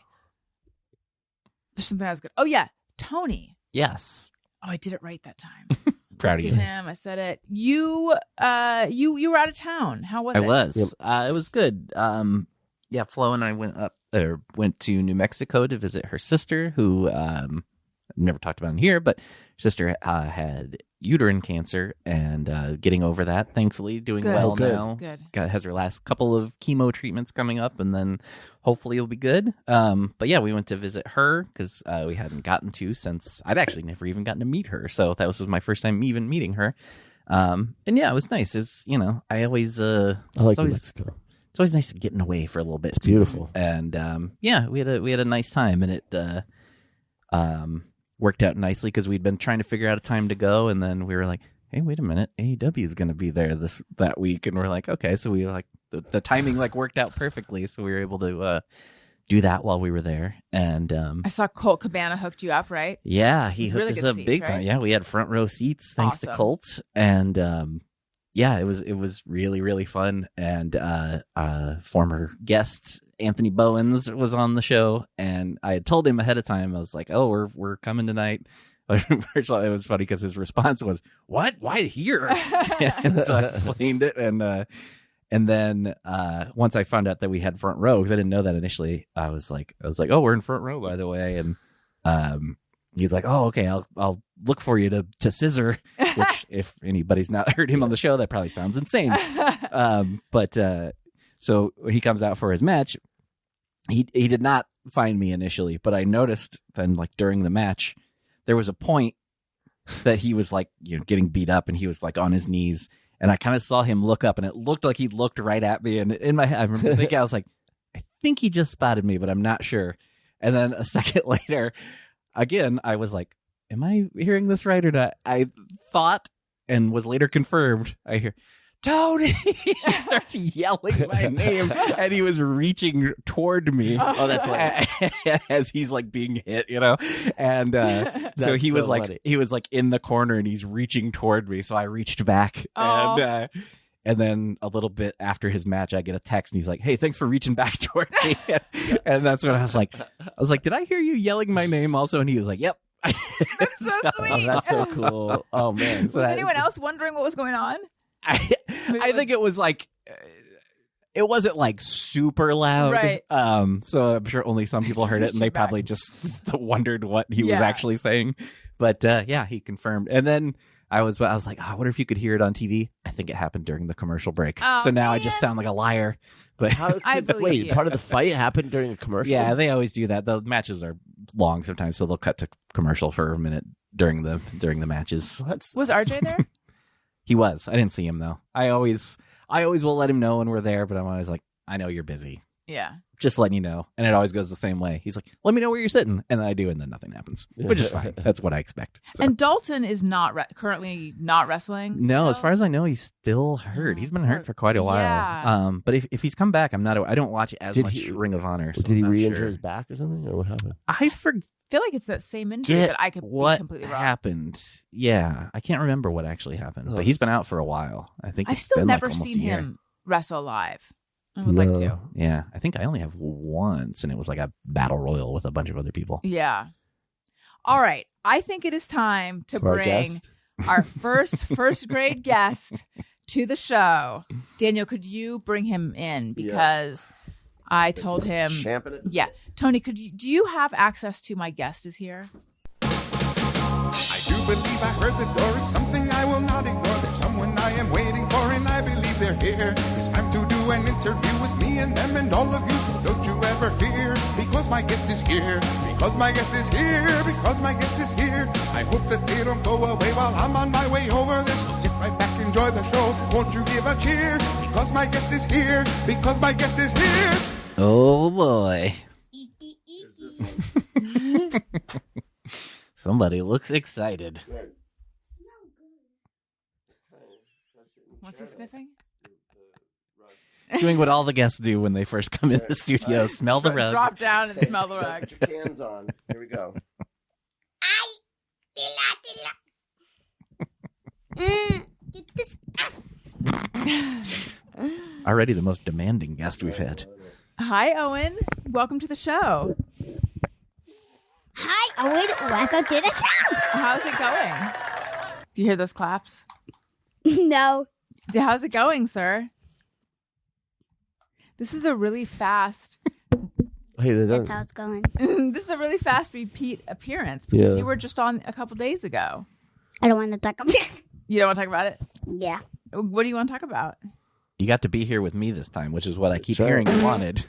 There's something I was good. Oh yeah, Tony. Yes. Oh, I did it right that time. Proud of Did you. him. I said it. You were out of town. How was it? I was. It was good. Flo and I went to New Mexico to visit her sister, who I've never talked about in here, but her sister had uterine cancer and getting over that, thankfully, doing Good. well Oh, good. now. Good. Has her last couple of chemo treatments coming up, and then hopefully it'll be good. But yeah, we went to visit her because we hadn't gotten to since I'd actually never even gotten to meet her, so that was my first time even meeting her. And yeah, it was nice. It was, you know, I always I like New always, Mexico. it's always nice getting away for a little bit. It's beautiful. And yeah, we had a nice time, and it worked out nicely because we'd been trying to figure out a time to go, and then we were like, hey, wait a minute, AEW is going to be there that week, and we're like, okay, so we like the timing like worked out perfectly, so we were able to do that while we were there. And I saw Colt Cabana hooked you up, right? yeah, he It's hooked really us good up seats, big right? time. Yeah, we had front row seats thanks to Awesome. Colt, and yeah, it was really, really fun. And former guest Anthony Bowens was on the show, and I had told him ahead of time. I was like, "Oh, we're coming tonight." First of all, it was funny because his response was, "What? Why here?" And so I explained it, and then once I found out that we had front row, because I didn't know that initially, I was like, "Oh, we're in front row, by the way." And he's like, "Oh, okay, I'll look for you to scissor." Which, if anybody's not heard him on the show, that probably sounds insane. But so he comes out for his match. He did not find me initially, but I noticed then, like during the match, there was a point that he was like, you know, getting beat up, and he was like on his knees, and I kind of saw him look up, and it looked like he looked right at me. And in my head, I remember thinking, I was like, I think he just spotted me, but I'm not sure. And then a second later, again, I was like, am I hearing this right or not? I thought, and was later confirmed, I hear, Tony! He starts yelling my name, and he was reaching toward me. Oh, that's funny. As he's like being hit, you know? And so he was so like, funny. he was like in the corner, and he's reaching toward me. So I reached back, and And then a little bit after his match, I get a text and he's like, "Hey, thanks for reaching back toward me." And that's when I was like, "Did I hear you yelling my name also?" And he was like, "Yep." That's so Oh, sweet. that's so cool. Oh man. Was anyone else wondering what was going on? I think it was like, it wasn't like super loud. Right. So I'm sure only some people heard it and they probably just wondered what he was actually saying. But yeah, he confirmed. And then I was like, I wonder if you could hear it on TV. I think it happened during the commercial break. Oh, so now I man. just sound like a liar. But I believe Wait, you. part of the fight happened during a commercial? yeah, they always do that. The matches are long sometimes, so they'll cut to commercial for a minute during the matches. Was RJ there? He was. I didn't see him though. I always will let him know when we're there, but I'm always like, I know you're busy. Yeah. Just letting you know. And it always goes the same way. He's like, let me know where you're sitting. And then I do, and then nothing happens, which is fine. That's what I expect. So. And Dalton is not currently not wrestling. No, as still? far as I know, he's still hurt. He's been hurt for quite a while. Yeah. But if he's come back, I don't watch as Did much he- Ring of Honor. So Did he I'm not re-injure sure. his back or something, or what happened? I forget I feel like it's that same injury, but I could be what completely wrong. happened. Yeah, I can't remember what actually happened. Oh, but he's been out for a while. I think I've it's still been never like almost seen a year. him wrestle live. I would like to. Yeah, I think I only have once, and it was like a battle royal with a bunch of other people. Yeah. All right. I think it is time to For our bring guest? our first grade guest to the show. Daniel, could you bring him in? Because I told him. Champing it? Yeah. Tony, do you have access to my guest is here? I do believe I heard the door. It's something I will not ignore. There's someone I am waiting for, and I believe they're here. It's time to do an interview with me and them and all of you, so don't you ever fear. Because my guest is here. Because my guest is here. Because my guest is here. I hope that they don't go away while I'm on my way over there. So sit right back, enjoy the show. Won't you give a cheer? Because my guest is here. Because my guest is here. Oh boy. Somebody looks excited. What's he sniffing? Doing what all the guests do when they first come in the studio. Smell the rug. Drop down and smell the rug. Put your cans on. Here we go. Already the most demanding guest we've had. Hi, Owen. Welcome to the show. Hi, Owen. Welcome to the show. How's it going? Do you hear those claps? No. How's it going, sir? This is a really fast. Hey, they That's don't. how it's going. This is a really fast repeat appearance because Yeah. you were just on a couple days ago. I don't want to talk about it. You don't want to talk about it? Yeah. What do you want to talk about? You got to be here with me this time, which is what I keep That's right. hearing you wanted.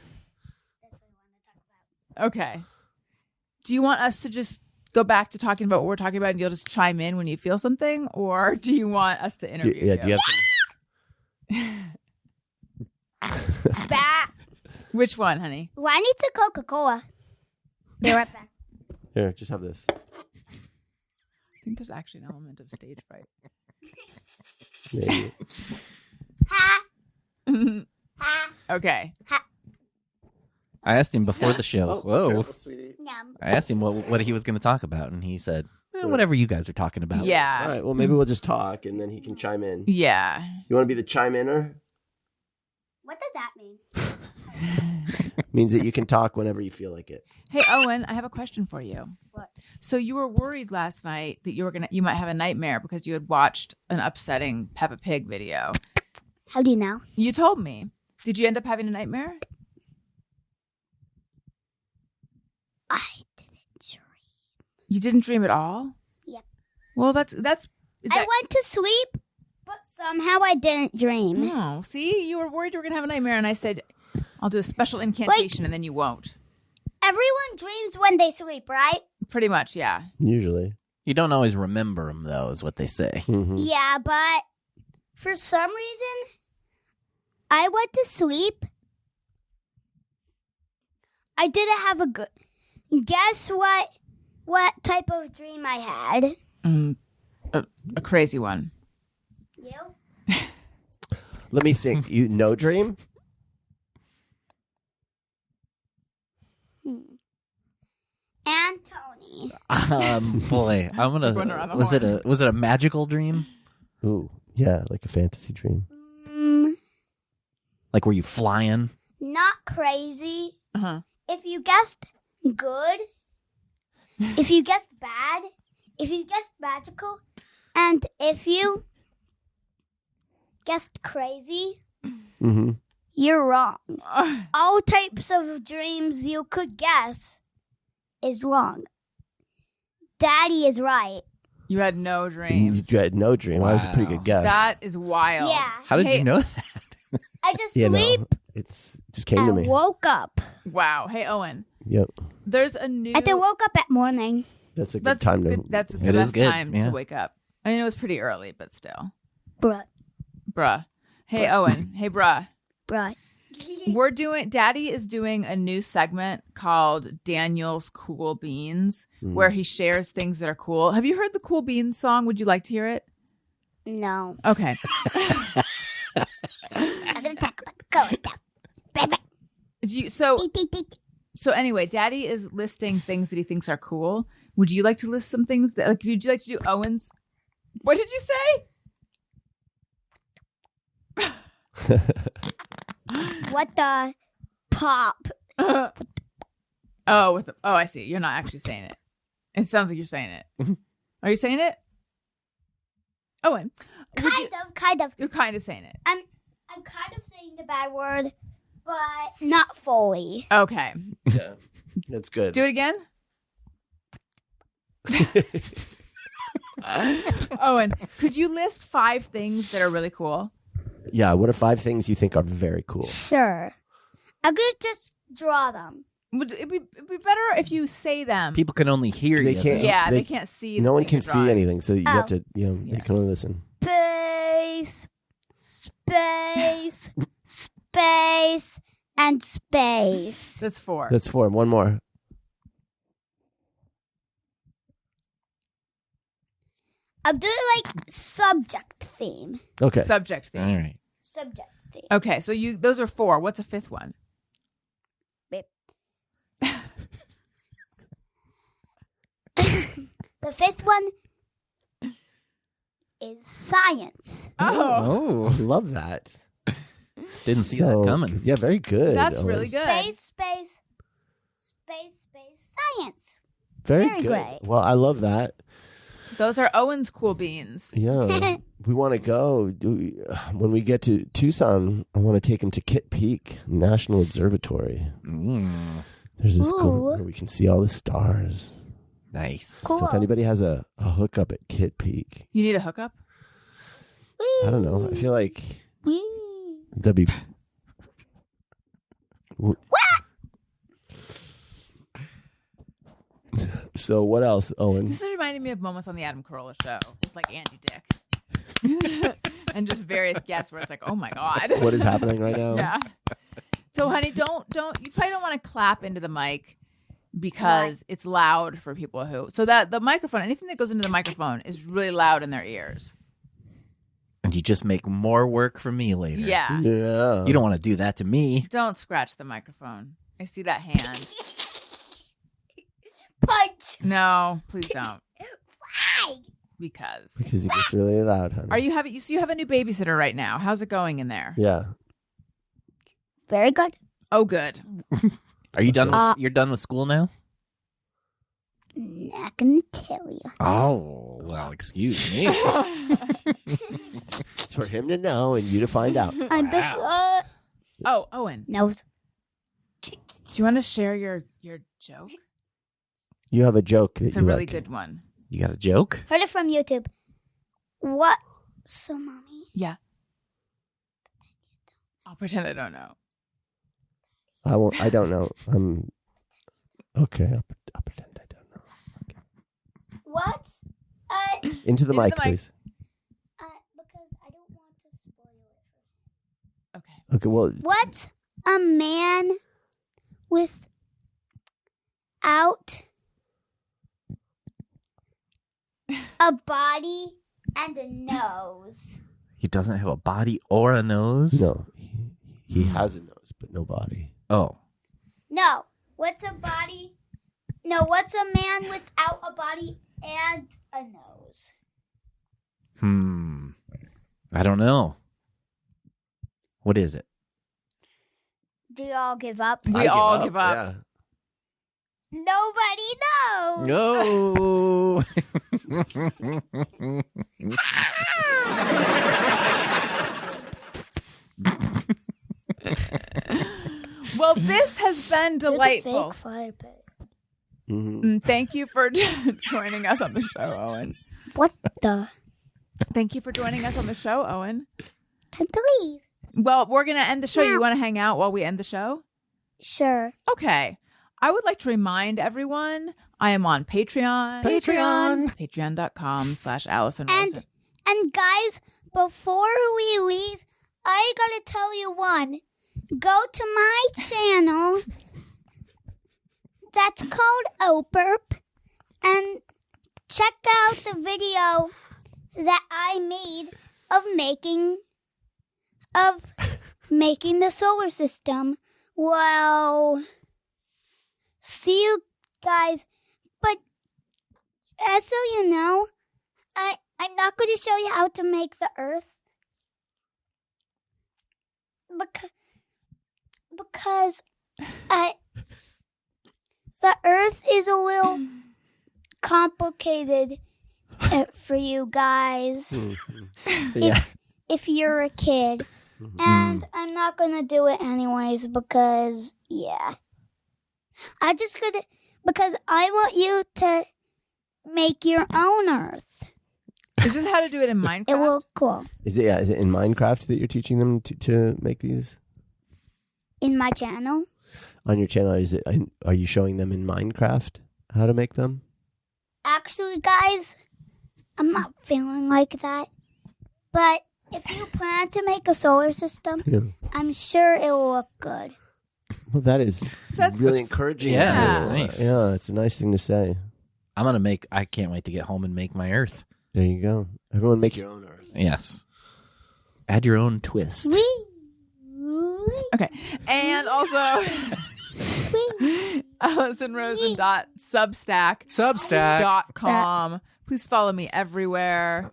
Okay. Do you want us to just go back to talking about what we're talking about and you'll just chime in when you feel something? Or do you want us to interview Yeah, you? do you have some? That. Which one, honey? Well, I need some Coca-Cola. Be right back. Here, just have this. I think there's actually an element of stage fright. Maybe. Ha. Ha. Okay. I asked him before the show. Whoa. Careful, sweetie. Yum. I asked him what he was going to talk about, and he said, whatever you guys are talking about. All Yeah. right. Well, maybe we'll just talk, and then he can chime in. Yeah. You want to be the chime-inner? What does that mean? Means that you can talk whenever you feel like it. Hey, Owen, I have a question for you. What? So you were worried last night that you might have a nightmare because you had watched an upsetting Peppa Pig video. How do you know? You told me. Did you end up having a nightmare? I didn't dream. You didn't dream at all? Yep. Well, that's is I that went to sleep, but somehow I didn't dream. No, see, you were worried you were gonna have a nightmare, and I said, "I'll do a special incantation," and then you won't. Everyone dreams when they sleep, right? Pretty much, yeah. Usually. You don't always remember them, though, is what they say. Mm-hmm. Yeah, but for some reason, I went to sleep. I didn't have a good. Guess what? What type of dream I had? A crazy one. You? Let me think. You no dream? And Tony. Boy, I'm Going around the was horn. it a magical dream? Ooh, yeah, like a fantasy dream. Like, were you flying? Not crazy. Uh-huh. If you guessed good, if you guessed bad, if you guessed magical, and if you guessed crazy, Mm-hmm. you're wrong. All types of dreams you could guess is wrong. Daddy is right. You had no dreams. You had no dream. That was a pretty good guess. That is wild. Yeah. How did Hey- you know that? I just You know, sleep it just came to and me. woke up. Wow. Hey, Owen. Yep. There's a new. I then woke up at morning. That's a good That's time to. good. That's the It is best good, time yeah. to wake up. I mean, it was pretty early, but still. Bruh. Hey, Owen. Hey, bruh. Bruh. Daddy is doing a new segment called Daniel's Cool Beans, where he shares things that are cool. Have you heard the Cool Beans song? Would you like to hear it? No. Okay. I'm going to talk about cool stuff. So anyway, Daddy is listing things that he thinks are cool. Would you like to list some things that, like, would you like to do Owen's? What did you say? What the pop? Oh, I see. You're not actually saying it. It sounds like you're saying it. Are you saying it? Owen, Kind of. you're kind of saying it. I'm kind of saying the bad word, but not fully. Okay. Yeah. That's good. Do it again. Owen, could you list 5 things that are really cool? Yeah. What are 5 things you think are very cool? Sure. I'm going to just draw them. It'd be better if you say them. People can only hear They you. can't- though. Yeah, they- they can't see. No the one thing can you're see drawing. anything, so you Oh. have to, you Yes. can only listen. Space, and space. That's 4. That's 4. One more. I'm doing like subject theme. Okay. Subject theme. All right. Subject theme. Okay, so those are 4. What's a 5th one? The 5th one is science. Oh, I love that. Didn't see So, that coming. Yeah, very good. that's Owen. really good. Space, science. Very Very good. great. Well, I love that. Those are Owen's cool beans. Yeah. We want to go. When we get to Tucson, I want to take him to Kitt Peak National Observatory. There's this cool Ooh. where we can see all the stars. Nice. Cool. So if anybody has a hookup at Kitt Peak, You need a hookup? I don't know. I feel like Whee! that'd be. So what else, Owen? This is reminding me of moments on the Adam Carolla show with like Andy Dick. And just various guests where it's like, oh my God. What is happening right now? Yeah. So honey, don't you probably don't want to clap into the mic because it's loud for people so that the microphone, anything that goes into the microphone is really loud in their ears. And you just make more work for me later. Yeah. Yeah. You don't want to do that to me. Don't scratch the microphone. I see that hand. Punch. No, please don't. Why? Because Because it gets really loud, honey. are you having you have a new babysitter right now? How's it going in there? Yeah. Very good. Oh, good. Are you done? You're done with school now? Not gonna tell you. Oh, well, excuse me. It's for him to know and you to find out. I'm this Oh, Owen, nose. do you want to share your joke? You have a joke that It's a you really like. good one. You got a joke? Heard it from YouTube. What? So, mommy. Yeah. I'll pretend I don't know. I won't. I don't know. Okay. I'll pretend I don't know. What? Into the Into mic, the mic. please. Because I don't want to spoil it. Okay. Okay. Well, What's a man without a body and a nose? He doesn't have a body or a nose? no. He has a nose, but no body. Oh. No. What's a body? No, what's a man without a body and a nose? I don't know. What is it? Do you all give up? We all give up. Yeah. Nobody knows. No. Well, this has been delightful. There's a fake fire pit. Mhm. Thank you for joining us on the show, Owen. What the? Thank you for joining us on the show, Owen. Time to leave. Well, we're going to end the show. Yeah. You want to hang out while we end the show? Sure. Okay. I would like to remind everyone I am on Patreon. Patreon.com/Allison Rosen. And guys, before we leave, I gotta tell you one. Go to my channel. That's called Operp. And check out the video that I made of making the solar system. Well, see you guys. But as so you know, I'm not going to show you how to make the Earth. Because the Earth is a little complicated for you guys Yeah. if you're a kid. And I'm not going to do it anyways because, yeah. Because I want you to make your own Earth. Is this how to do it in Minecraft? It will cool. Is it in Minecraft that you're teaching them to make these? In my channel? On your channel, are you showing them in Minecraft how to make them? Actually, guys, I'm not feeling like that. But if you plan to make a solar system, Yeah. I'm sure it will look good. Well, that's really encouraging. Yeah, that's nice. Yeah, it's a nice thing to say. I can't wait to get home and make my Earth. There you go. Everyone make your own Earth. Yes. Add your own twist. Wee. Okay. And also, AllisonRosen.substack.com. Please follow me everywhere.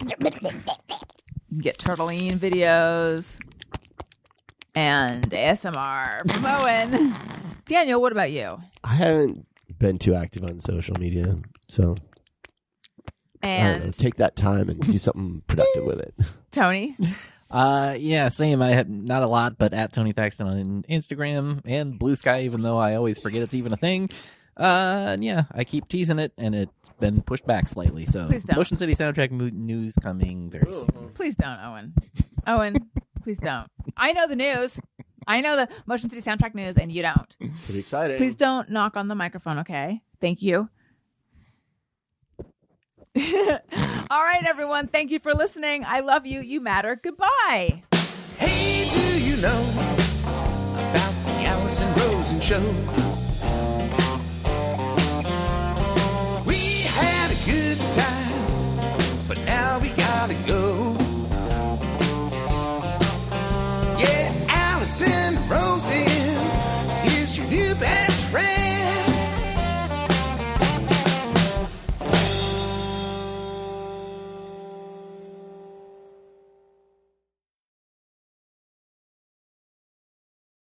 Get Turtleine videos and ASMR from Owen. Daniel, what about you? I haven't been too active on social media, so I don't know, And take that time and do something productive with it. Tony? Yeah, same. I had not a lot, but at Tony Thaxton on Instagram and Blue Sky, even though I always forget it's even a thing. And yeah, I keep teasing it, and it's been pushed back slightly. So, Please don't. Motion City soundtrack news coming very soon. Please don't, Owen. Owen, please don't. I know the news. I know the Motion City soundtrack news, and you don't. Pretty exciting. Please don't knock on the microphone, okay? Thank you. All right, everyone. Thank you for listening. I love you. You matter. Goodbye. Hey, do you know about the Allison Rosen Show? We had a good time